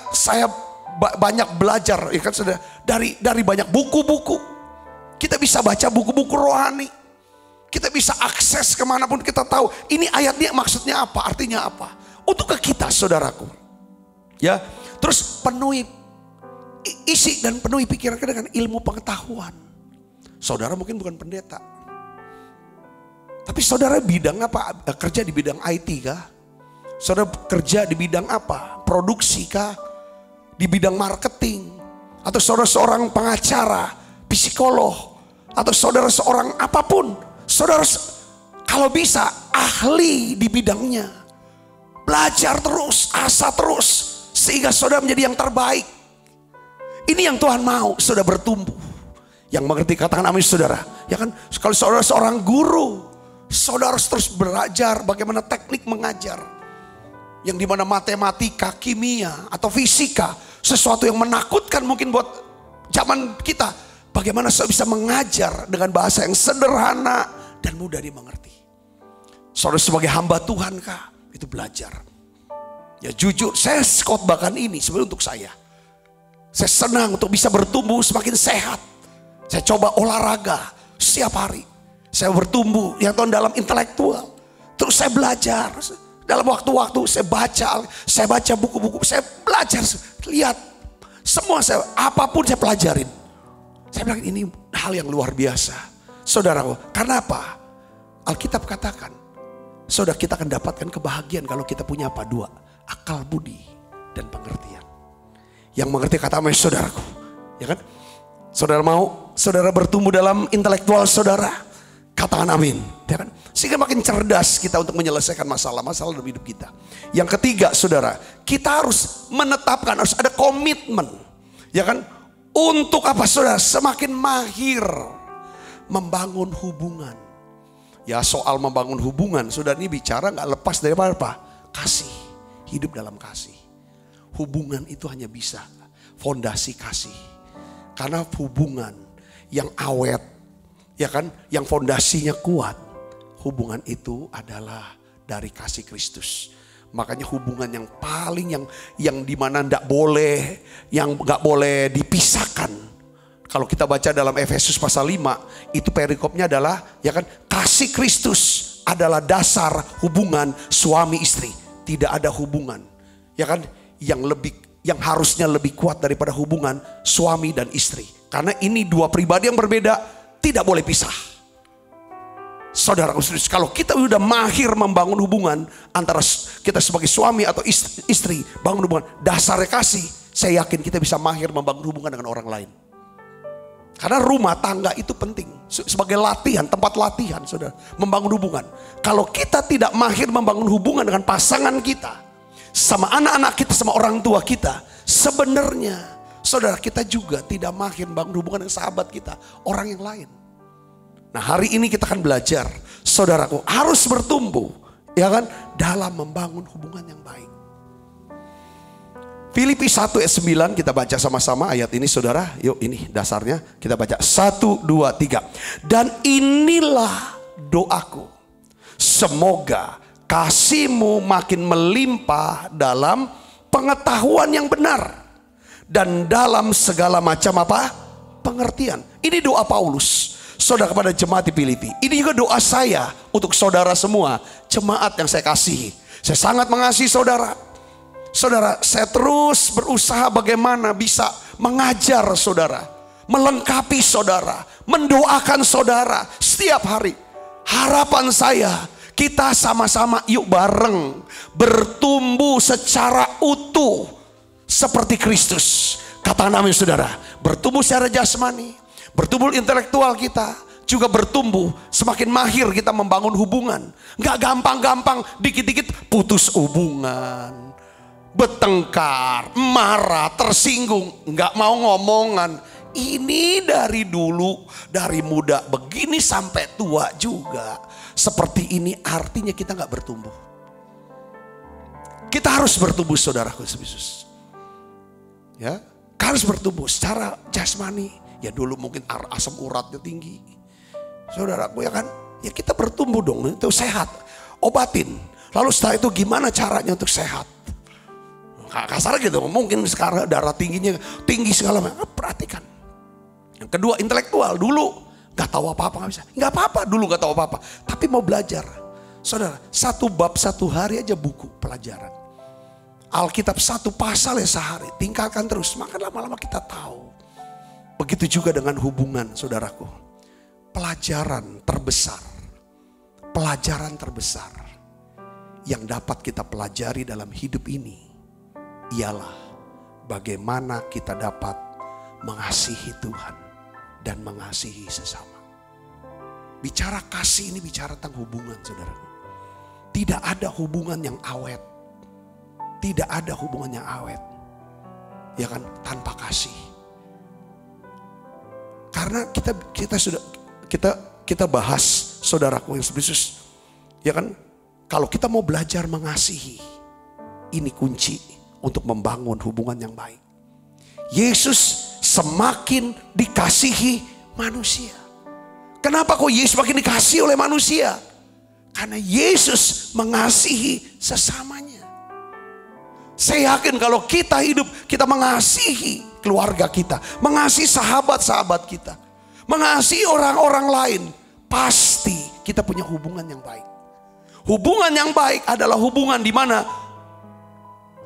banyak belajar ya kan saudara dari banyak buku-buku. Kita bisa baca buku-buku rohani. Kita bisa akses kemanapun kita tahu. Ini ayatnya maksudnya apa, artinya apa. Untuk ke kita saudaraku. Ya, terus isi dan penuhi pikiran kita dengan ilmu pengetahuan. Saudara mungkin bukan pendeta. Tapi saudara bidang apa? Kerja di bidang IT kah? Saudara kerja di bidang apa? Produksi kah? Di bidang marketing? Atau saudara seorang pengacara, psikolog? Atau saudara seorang apapun? Saudara kalau bisa ahli di bidangnya. Belajar terus, asah terus. Sehingga saudara menjadi yang terbaik. Ini yang Tuhan mau, saudara bertumbuh. Yang mengerti katakan amin saudara. Ya kan, kalau saudara seorang guru, saudara harus terus belajar bagaimana teknik mengajar. Yang dimana matematika, kimia, atau fisika, sesuatu yang menakutkan mungkin buat zaman kita. Bagaimana saya bisa mengajar dengan bahasa yang sederhana dan mudah dimengerti. Saudara sebagai hamba Tuhan kah? Itu belajar. Ya jujur, saya khotbahkan ini sebenarnya untuk saya. Saya senang untuk bisa bertumbuh semakin sehat. Saya coba olahraga setiap hari. Saya bertumbuh yang dalam intelektual. Terus saya belajar. Dalam waktu-waktu saya baca buku-buku, saya belajar, lihat. Semua apapun saya pelajarin. Saya bilang ini hal yang luar biasa. Saudaraku, karena apa? Alkitab katakan, saudara kita akan dapatkan kebahagiaan kalau kita punya apa? Dua, akal budi dan pengertian. Yang mengerti kata amin saudaraku. Ya kan? Saudara mau, saudara bertumbuh dalam intelektual saudara. Katakan amin. Ya kan? Sehingga makin cerdas kita untuk menyelesaikan masalah-masalah dalam hidup kita. Yang ketiga saudara, kita harus menetapkan, harus ada komitmen. Ya kan? Untuk apa saudara? Semakin mahir membangun hubungan. Ya soal membangun hubungan, saudara ini bicara gak lepas dari apa? Kasih. Hidup dalam kasih. Hubungan itu hanya bisa fondasi kasih. Karena hubungan yang awet, ya kan, yang fondasinya kuat, hubungan itu adalah dari kasih Kristus. Makanya hubungan yang paling yang dimana nggak boleh dipisahkan. Kalau kita baca dalam Efesus pasal 5, itu perikopnya adalah ya kan, kasih Kristus adalah dasar hubungan suami istri. Tidak ada hubungan ya kan yang harusnya lebih kuat daripada hubungan suami dan istri. Karena ini dua pribadi yang berbeda, tidak boleh pisah. Saudara, kalau kita sudah mahir membangun hubungan antara kita sebagai suami atau istri, bangun hubungan dasarnya kasih, saya yakin kita bisa mahir membangun hubungan dengan orang lain. Karena rumah tangga itu penting sebagai latihan, tempat latihan, saudara, membangun hubungan. Kalau kita tidak mahir membangun hubungan dengan pasangan kita, sama anak-anak kita, sama orang tua kita, sebenarnya saudara kita juga tidak mahir membangun hubungan dengan sahabat kita, orang yang lain. Nah hari ini kita akan belajar, saudaraku harus bertumbuh, ya kan, dalam membangun hubungan yang baik. Filipi 1 ayat 9 kita baca sama-sama ayat ini saudara. Yuk ini dasarnya kita baca 1, 2, 3. Dan inilah doaku, semoga kasihmu makin melimpah dalam pengetahuan yang benar dan dalam segala macam apa? Pengertian. Ini doa Paulus, saudara, kepada jemaat di Filipi. Ini juga doa saya untuk saudara semua, jemaat yang saya kasihi. Saya sangat mengasihi saudara. Saudara, saya terus berusaha bagaimana bisa mengajar saudara, melengkapi saudara, mendoakan saudara setiap hari. Harapan saya, kita sama-sama yuk bareng bertumbuh secara utuh seperti Kristus. Katakan amin saudara. Bertumbuh secara jasmani, Bertumbuh intelektual kita juga bertumbuh, semakin mahir kita membangun hubungan. Gak gampang-gampang, dikit-dikit putus hubungan, bertengkar, marah, tersinggung, gak mau ngomongan. Ini dari dulu, dari muda begini sampai tua juga seperti ini, artinya kita gak bertumbuh. Kita harus bertumbuh, saudaraku Yesus. Ya, harus bertumbuh secara jasmani. Ya dulu mungkin asam uratnya tinggi, saudaraku, ya kan? Ya kita bertumbuh dong, itu sehat, obatin. Lalu setelah itu gimana caranya untuk sehat? Kasar gitu, mungkin sekarang darah tingginya tinggi segala macam. Perhatikan. Yang kedua, intelektual. Dulu gak tahu apa-apa, gak bisa. Gak apa-apa dulu gak tahu apa-apa, tapi mau belajar. Saudara, 1 bab 1 hari aja buku pelajaran. Alkitab 1 pasal ya sehari, tingkatkan terus, maka lama-lama kita tahu. Begitu juga dengan hubungan, saudaraku. Pelajaran terbesar yang dapat kita pelajari dalam hidup ini ialah bagaimana kita dapat mengasihi Tuhan dan mengasihi sesama. Bicara kasih ini bicara tentang hubungan, saudaraku. Tidak ada hubungan yang awet. Tidak ada hubungan yang awet, ya kan, tanpa kasih. Karena kita bahas, saudaraku yang Yesus, ya kan, kalau kita mau belajar mengasihi, ini kunci untuk membangun hubungan yang baik. Yesus semakin dikasihi manusia. Kenapa kok Yesus semakin dikasihi oleh manusia? Karena Yesus mengasihi sesamanya. Saya yakin kalau kita hidup, kita mengasihi keluarga kita, mengasihi sahabat-sahabat kita, mengasihi orang-orang lain, pasti kita punya hubungan yang baik. Hubungan yang baik adalah hubungan di mana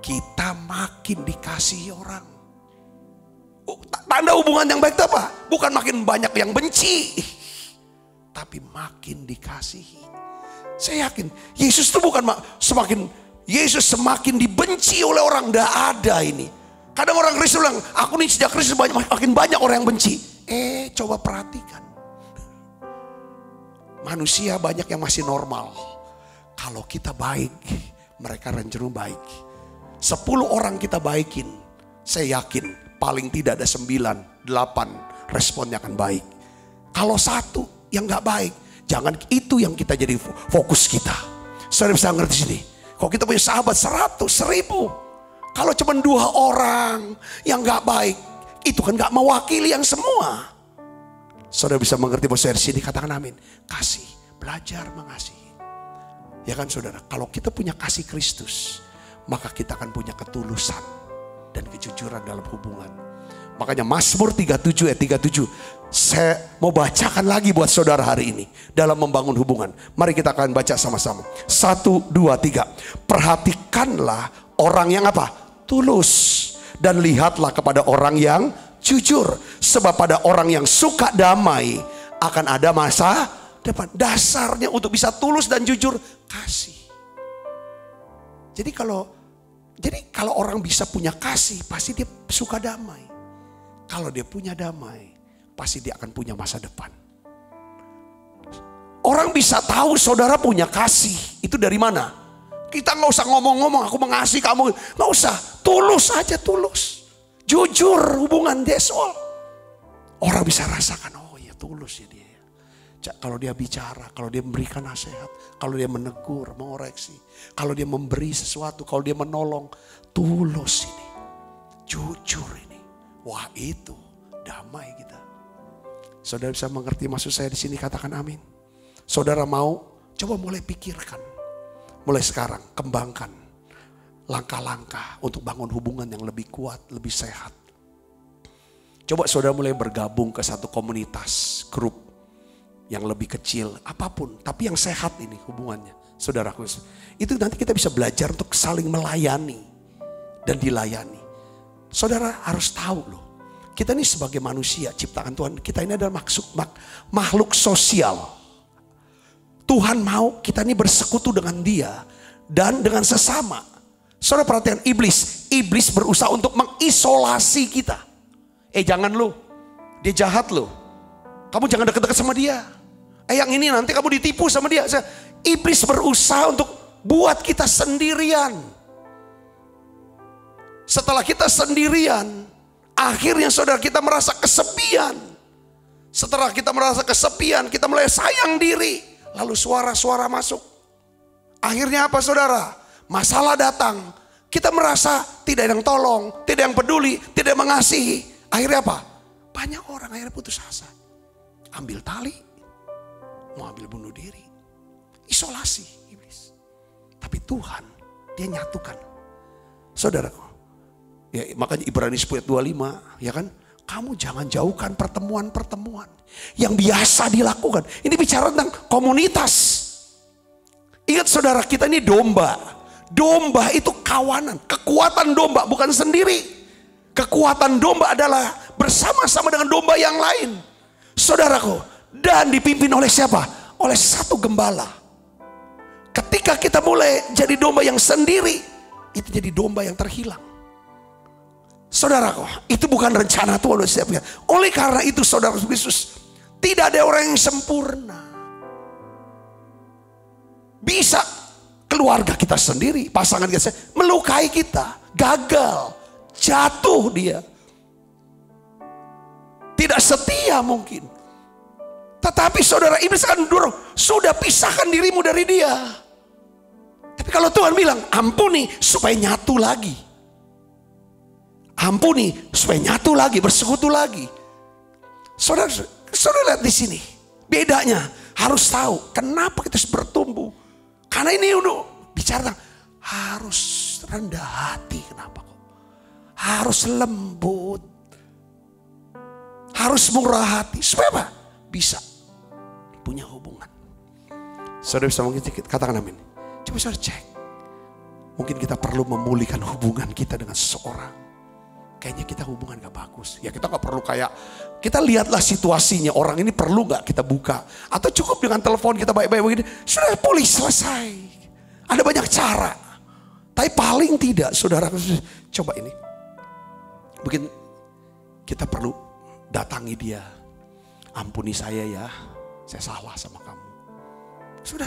kita makin dikasihi orang. Tanda hubungan yang baik itu apa? Bukan makin banyak yang benci, tapi makin dikasihi. Saya yakin Yesus itu bukan Yesus semakin dibenci oleh orang. Tidak ada ini. Kadang orang Kristen bilang, aku nih sejak Kristus makin banyak orang yang benci. Coba perhatikan. Manusia banyak yang masih normal. Kalau kita baik, mereka cenderung baik. 10 orang kita baikin, saya yakin paling tidak ada 9, 8 responnya akan baik. Kalau 1 yang gak baik, jangan itu yang kita jadi fokus kita. Saudara bisa ngerti sini. Kalau kita punya sahabat 100, 1000. Kalau cuma 2 orang yang gak baik, itu kan gak mewakili yang semua. Saudara bisa mengerti bahwa saya di sini, katakan amin. Kasih, belajar mengasihi. Ya kan saudara, kalau kita punya kasih Kristus, maka kita akan punya ketulusan dan kejujuran dalam hubungan. Makanya Mazmur 37 ayat 37. Saya mau bacakan lagi buat saudara hari ini dalam membangun hubungan. Mari kita akan baca sama-sama. 1, 2, 3. Perhatikanlah orang yang apa? Tulus. Dan lihatlah kepada orang yang jujur. Sebab pada orang yang suka damai akan ada masa depan. Dasarnya untuk bisa tulus dan jujur, kasih. Jadi kalau orang bisa punya kasih, pasti dia suka damai. Kalau dia punya damai, pasti dia akan punya masa depan. Orang bisa tahu saudara punya kasih, itu dari mana? Kita gak usah ngomong-ngomong, aku mengasihi kamu. Gak usah, tulus aja, tulus. Jujur hubungan, that's all. Orang bisa rasakan, oh ya tulus ya dia. Kalau dia bicara, kalau dia memberikan nasihat, kalau dia menegur, mengoreksi, kalau dia memberi sesuatu, kalau dia menolong, tulus ini, jujur ini. Wah itu damai kita. Saudara bisa mengerti maksud saya di sini, katakan amin. Saudara mau, coba mulai pikirkan. Mulai sekarang kembangkan langkah-langkah untuk bangun hubungan yang lebih kuat, lebih sehat. Coba saudara mulai bergabung ke satu komunitas, grup yang lebih kecil, apapun. Tapi yang sehat ini hubungannya. Saudaraku, itu nanti kita bisa belajar untuk saling melayani dan dilayani. Saudara harus tahu loh, kita ini sebagai manusia ciptaan Tuhan, kita ini adalah makhluk sosial. Tuhan mau kita ini bersekutu dengan dia dan dengan sesama. Saudara perhatikan iblis berusaha untuk mengisolasi kita. Jangan lo, dia jahat lo. Kamu jangan deket-deket sama dia. Yang ini nanti kamu ditipu sama dia. Iblis berusaha untuk buat kita sendirian. Setelah kita sendirian, akhirnya saudara kita merasa kesepian. Setelah kita merasa kesepian, kita mulai sayang diri. Lalu suara-suara masuk. Akhirnya apa saudara? Masalah datang. Kita merasa tidak ada yang tolong, tidak ada yang peduli, tidak ada yang mengasihi. Akhirnya apa? Banyak orang akhirnya putus asa. Ambil tali, mau ambil bunuh diri. Isolasi iblis. Tapi Tuhan, dia nyatukan. Saudaraku, ya, makanya Ibrani 10:25, ya kan? Kamu jangan jauhkan pertemuan-pertemuan yang biasa dilakukan. Ini bicara tentang komunitas. Ingat saudara, kita ini domba. Domba itu kawanan. Kekuatan domba bukan sendiri. Kekuatan domba adalah bersama-sama dengan domba yang lain. Saudaraku, dan dipimpin oleh siapa? Oleh satu gembala. Ketika kita mulai jadi domba yang sendiri, itu jadi domba yang terhilang. Saudaraku, itu bukan rencana Tuhan. Oleh karena itu saudara Yesus, tidak ada orang yang sempurna. Bisa keluarga kita sendiri, pasangan kita melukai kita, gagal, jatuh dia. Tidak setia mungkin. Tetapi saudara, iblis akan dorong, sudah pisahkan dirimu dari dia. Tapi kalau Tuhan bilang, ampuni supaya nyatu lagi. Ampuni supaya nyatu lagi, bersekutu lagi. Saudara lihat di sini. Bedanya harus tahu kenapa kita harus bertumbuh. Karena ini udah bicara harus rendah hati. Kenapa kok? Harus lembut. Harus murah hati. Supaya apa? Bisa punya hubungan. Saudara bisa mungkin katakan amin. Coba saudara cek. Mungkin kita perlu memulihkan hubungan kita dengan seseorang. Kayaknya kita hubungan gak bagus. Ya kita gak perlu kayak, kita lihatlah situasinya. Orang ini perlu gak kita buka. Atau cukup dengan telepon kita baik-baik begini. Sudah pulih, selesai. Ada banyak cara. Tapi paling tidak saudara, coba ini. Mungkin kita perlu datangi dia. Ampuni saya ya, saya salah sama kamu. Sudah.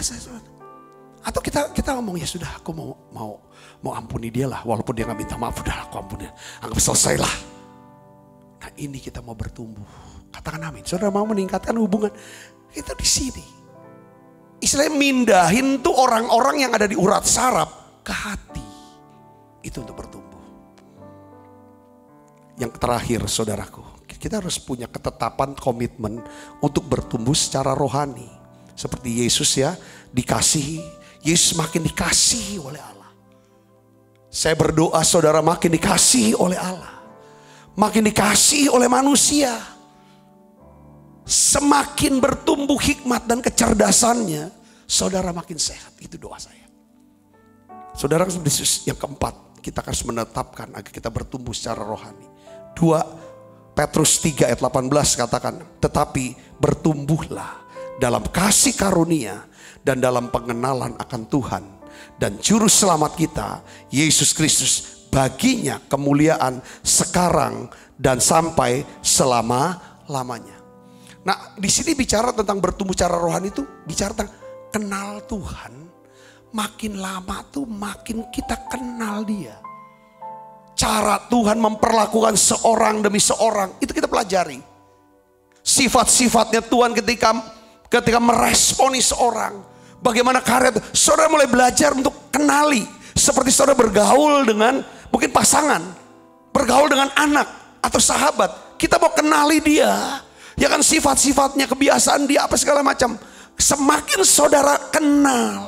Atau kita ngomong, ya sudah aku mau ampuni dia lah. Walaupun dia gak minta maaf, udah aku ampuni. Anggap selesai lah. Nah ini kita mau bertumbuh. Katakan amin. Saudara mau meningkatkan hubungan. Kita di sini. Istilahnya mindahin tuh orang-orang yang ada di urat saraf ke hati. Itu untuk bertumbuh. Yang terakhir saudaraku. Kita harus punya ketetapan komitmen untuk bertumbuh secara rohani. Seperti Yesus ya, dikasihi. Yesus makin dikasihi oleh Allah. Saya berdoa saudara makin dikasihi oleh Allah. Makin dikasihi oleh manusia. Semakin bertumbuh hikmat dan kecerdasannya, saudara makin sehat. Itu doa saya. Saudara yang keempat, kita harus menetapkan agar kita bertumbuh secara rohani. 2 Petrus 3 ayat 18 katakan, tetapi bertumbuhlah dalam kasih karunia dan dalam pengenalan akan Tuhan dan juru selamat kita Yesus Kristus, baginya kemuliaan sekarang dan sampai selama-lamanya. Nah, di sini bicara tentang bertumbuh secara rohani itu bicara tentang kenal Tuhan. Makin lama tuh makin kita kenal dia. Cara Tuhan memperlakukan seorang demi seorang itu kita pelajari. Sifat-sifatnya Tuhan ketika meresponi seorang. Bagaimana karya itu. Saudara mulai belajar untuk kenali. Seperti saudara bergaul dengan mungkin pasangan. Bergaul dengan anak atau sahabat. Kita mau kenali dia. Ya kan sifat-sifatnya, kebiasaan dia apa segala macam. Semakin saudara kenal.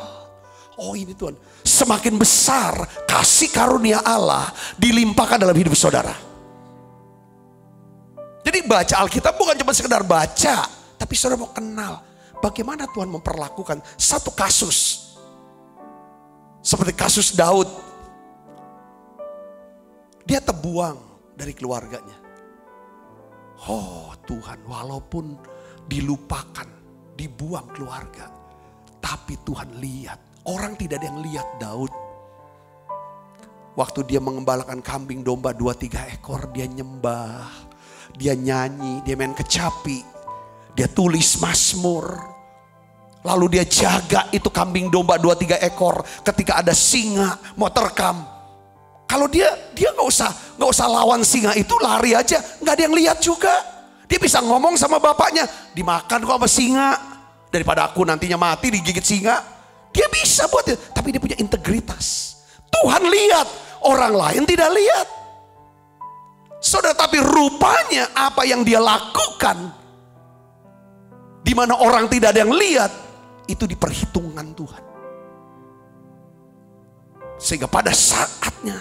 Oh ini Tuhan. Semakin besar kasih karunia Allah dilimpahkan dalam hidup saudara. Jadi baca Alkitab bukan cuma sekedar baca. Tapi saudara mau kenal. Bagaimana Tuhan memperlakukan satu kasus. Seperti kasus Daud. Dia terbuang dari keluarganya. Oh Tuhan, walaupun dilupakan, dibuang keluarga. Tapi Tuhan lihat. Orang tidak ada yang lihat Daud. Waktu dia mengembalakan kambing domba 2-3 ekor. Dia nyembah. Dia nyanyi, dia main kecapi. Dia tulis Mazmur. Lalu dia jaga itu kambing domba 2-3 ekor ketika ada singa mau terkam. Kalau dia nggak usah lawan singa itu, lari aja, nggak ada yang lihat juga. Dia bisa ngomong sama bapaknya, dimakan kok sama singa daripada aku nantinya mati digigit singa. Dia bisa buat itu, tapi dia punya integritas. Tuhan lihat, orang lain tidak lihat. Saudara, tapi rupanya apa yang dia lakukan, di mana orang tidak ada yang lihat, itu diperhitungkan Tuhan. Sehingga pada saatnya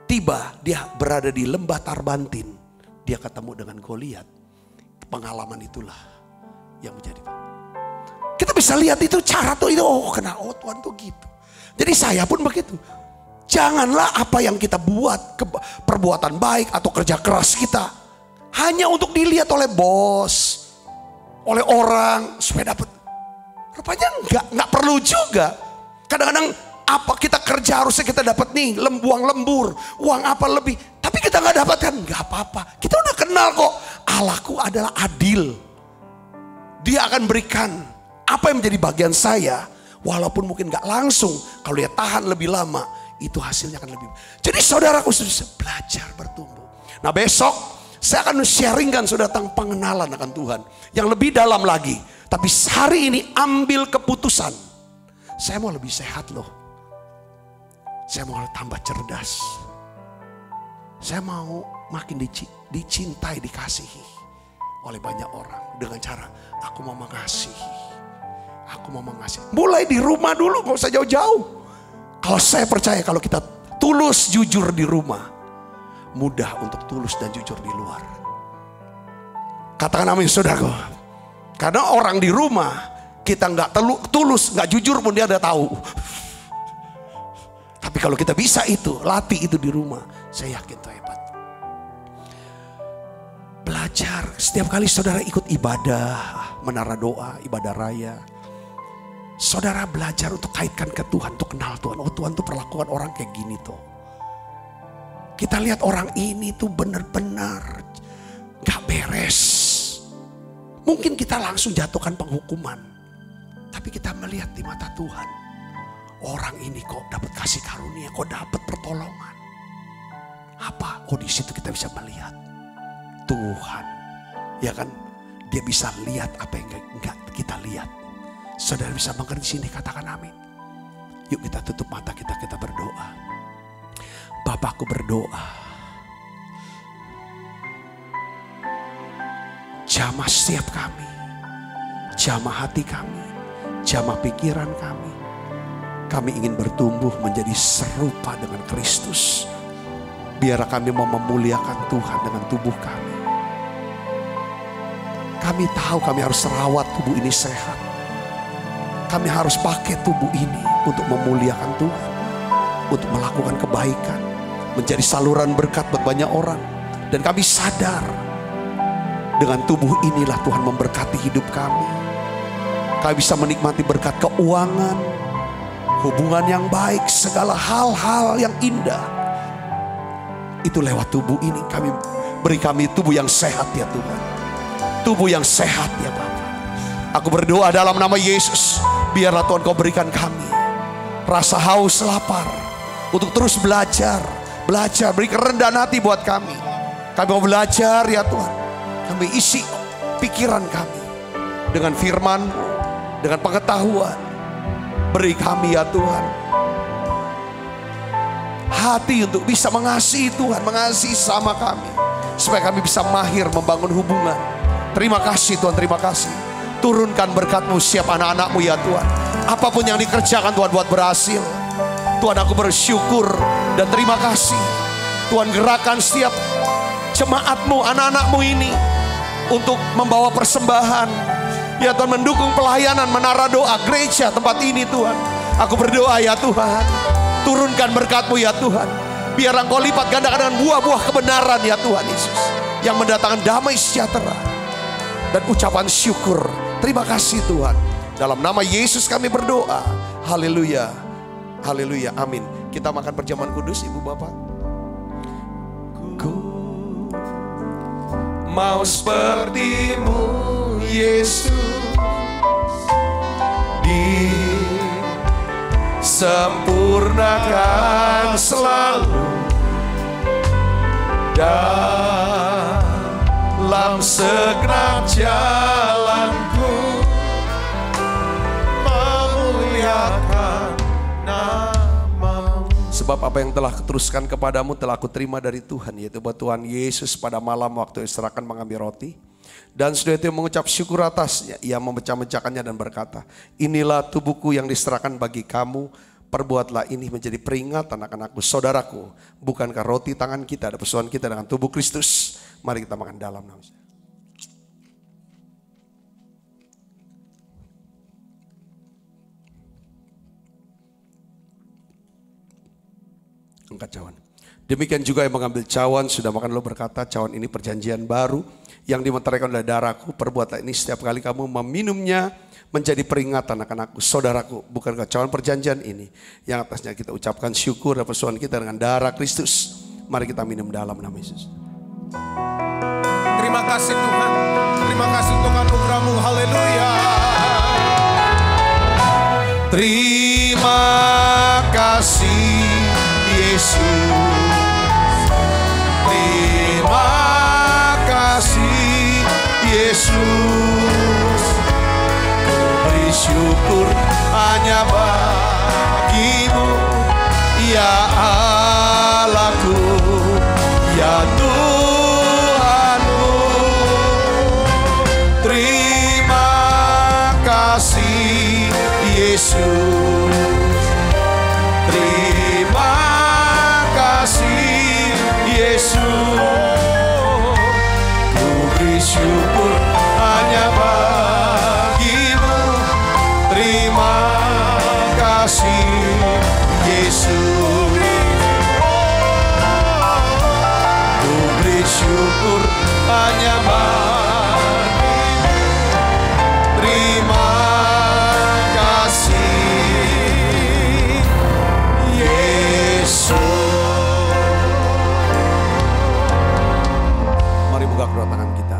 tiba, dia berada di lembah Tarbantin, dia ketemu dengan Goliat. Pengalaman itulah yang menjadi. Kita bisa lihat itu cara tuh itu, Tuhan tuh gitu. Jadi saya pun begitu. Janganlah apa yang kita buat, perbuatan baik atau kerja keras kita, hanya untuk dilihat oleh bos, oleh orang supaya dapat. Rupanya nggak perlu juga. Kadang-kadang apa kita kerja harusnya kita dapat nih, uang lembur, uang apa lebih, tapi kita nggak dapatkan, nggak apa-apa. Kita udah kenal kok, Allahku adalah adil. Dia akan berikan apa yang menjadi bagian saya, walaupun mungkin nggak langsung. Kalau dia tahan lebih lama, itu hasilnya akan lebih. Jadi saudaraku sudah belajar bertumbuh. Nah besok saya akan sharingkan saudara tentang pengenalan akan Tuhan yang lebih dalam lagi. Tapi hari ini ambil keputusan. Saya mau lebih sehat loh. Saya mau tambah cerdas. Saya mau makin dicintai, dikasihi oleh banyak orang. Dengan cara aku mau mengasihi. Aku mau mengasihi. Mulai di rumah dulu, gak usah jauh-jauh. Kalau saya percaya kalau kita tulus jujur di rumah, mudah untuk tulus dan jujur di luar. Katakan amin saudaraku. Karena orang di rumah kita nggak tulus, nggak jujur pun dia udah tahu. Tapi kalau kita bisa itu, latih itu di rumah, saya yakin itu hebat. Belajar setiap kali saudara ikut ibadah, menara doa, ibadah raya. Saudara belajar untuk kaitkan ke Tuhan, untuk kenal Tuhan. Oh Tuhan tuh perlakuan orang kayak gini tuh. Kita lihat orang ini tuh benar-benar gak beres. Mungkin kita langsung jatuhkan penghukuman. Tapi kita melihat di mata Tuhan. Orang ini kok dapat kasih karunia, kok dapat pertolongan. Apa? Oh di situ kita bisa melihat Tuhan. Ya kan? Dia bisa lihat apa yang enggak kita lihat. Saudara bisa mengerti sini, katakan amin. Yuk kita tutup mata kita berdoa. Bapakku berdoa. Jamah setiap kami. Jamah hati kami. Jamah pikiran kami. Kami ingin bertumbuh menjadi serupa dengan Kristus. Biar kami mau memuliakan Tuhan dengan tubuh kami. Kami tahu kami harus rawat tubuh ini sehat. Kami harus pakai tubuh ini untuk memuliakan Tuhan. Untuk melakukan kebaikan. Menjadi saluran berkat buat banyak orang. Dan kami sadar. Dengan tubuh inilah Tuhan memberkati hidup kami. Kami bisa menikmati berkat keuangan. Hubungan yang baik. Segala hal-hal yang indah. Itu lewat tubuh ini. Beri kami tubuh yang sehat ya Tuhan. Tubuh yang sehat ya Bapa. Aku berdoa dalam nama Yesus. Biarlah Tuhan Kau berikan kami rasa haus lapar. Untuk terus belajar. Beri kerendahan hati buat kami. Kami mau belajar ya Tuhan. Kami isi pikiran kami dengan firman-Mu, dengan pengetahuan. Beri kami ya Tuhan hati untuk bisa mengasihi Tuhan, mengasihi sama kami. Supaya kami bisa mahir membangun hubungan. Terima kasih Tuhan, terima kasih. Turunkan berkat-Mu setiap anak-anak-Mu ya Tuhan. Apapun yang dikerjakan Tuhan buat berhasil. Tuhan aku bersyukur dan terima kasih. Tuhan gerakan setiap jemaat-Mu, anak-anak-Mu ini. Untuk membawa persembahan. Ya Tuhan, mendukung pelayanan menara doa gereja tempat ini Tuhan. Aku berdoa ya Tuhan. Turunkan berkat-Mu ya Tuhan. Biar Engkau lipat gandakan dengan buah-buah kebenaran ya Tuhan Yesus. Yang mendatangkan damai sejahtera. Dan ucapan syukur. Terima kasih Tuhan. Dalam nama Yesus kami berdoa. Haleluya. Haleluya. Amin. Kita makan perjamuan kudus Ibu Bapak. Mau seperti-Mu Yesus disempurnakan selalu dalam segenap jalanku, memuliakan nama-Mu. Sebab apa yang telah kuteruskan kepadamu telah aku terima dari Tuhan, yaitu bahwa Tuhan Yesus pada malam waktu diserahkan mengambil roti, dan sudah itu mengucap syukur atasnya, ia memecah-mecahkannya dan berkata, inilah tubuhku yang diserahkan bagi kamu, perbuatlah ini menjadi peringatan akan aku. Saudaraku, bukankah roti tangan kita ada persoalan kita dengan tubuh Kristus? Mari kita makan dalam nama. Angkat cawan. Demikian juga yang mengambil cawan sudah makan lo berkata, cawan ini perjanjian baru yang dimeteraikan oleh darahku. Perbuatlah ini setiap kali kamu meminumnya menjadi peringatan akan aku. Saudaraku, bukankah cawan perjanjian ini yang atasnya kita ucapkan syukur dan persoalan kita dengan darah Kristus? Mari kita minum dalam nama Yesus. Terima kasih Tuhan. Terima kasih untuk anugerah-Mu. Haleluya. Terima kasih Yesus. Terima kasih Yesus. Ku beri syukur hanya bagi-Mu, ya Allahku, ya Tuhanku. Terima kasih Yesus. Terima kasih Yesus. Ku beri syukur hanya bagi-Mu. Terima kasih Yesus. Ku beri syukur hanya bagi-Mu. Terima kasih Yesus. Mari buka kedua tangan kita.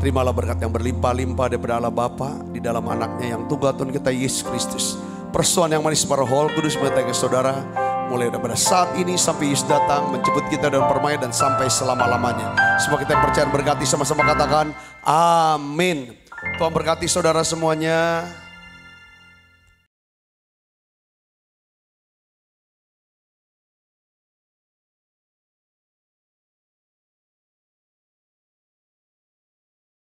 Terimalah berkat yang berlimpah-limpah daripada Allah Bapa di dalam anaknya yang tunggal Tuhan kita Yesus Kristus. Persoalan yang manis para Roh Kudus menyertai saudara mulai daripada saat ini sampai Yesus datang menjemput kita dalam permainan dan sampai selama-lamanya. Semua kita yang percaya berkati sama-sama katakan amin. Tuhan berkati saudara semuanya.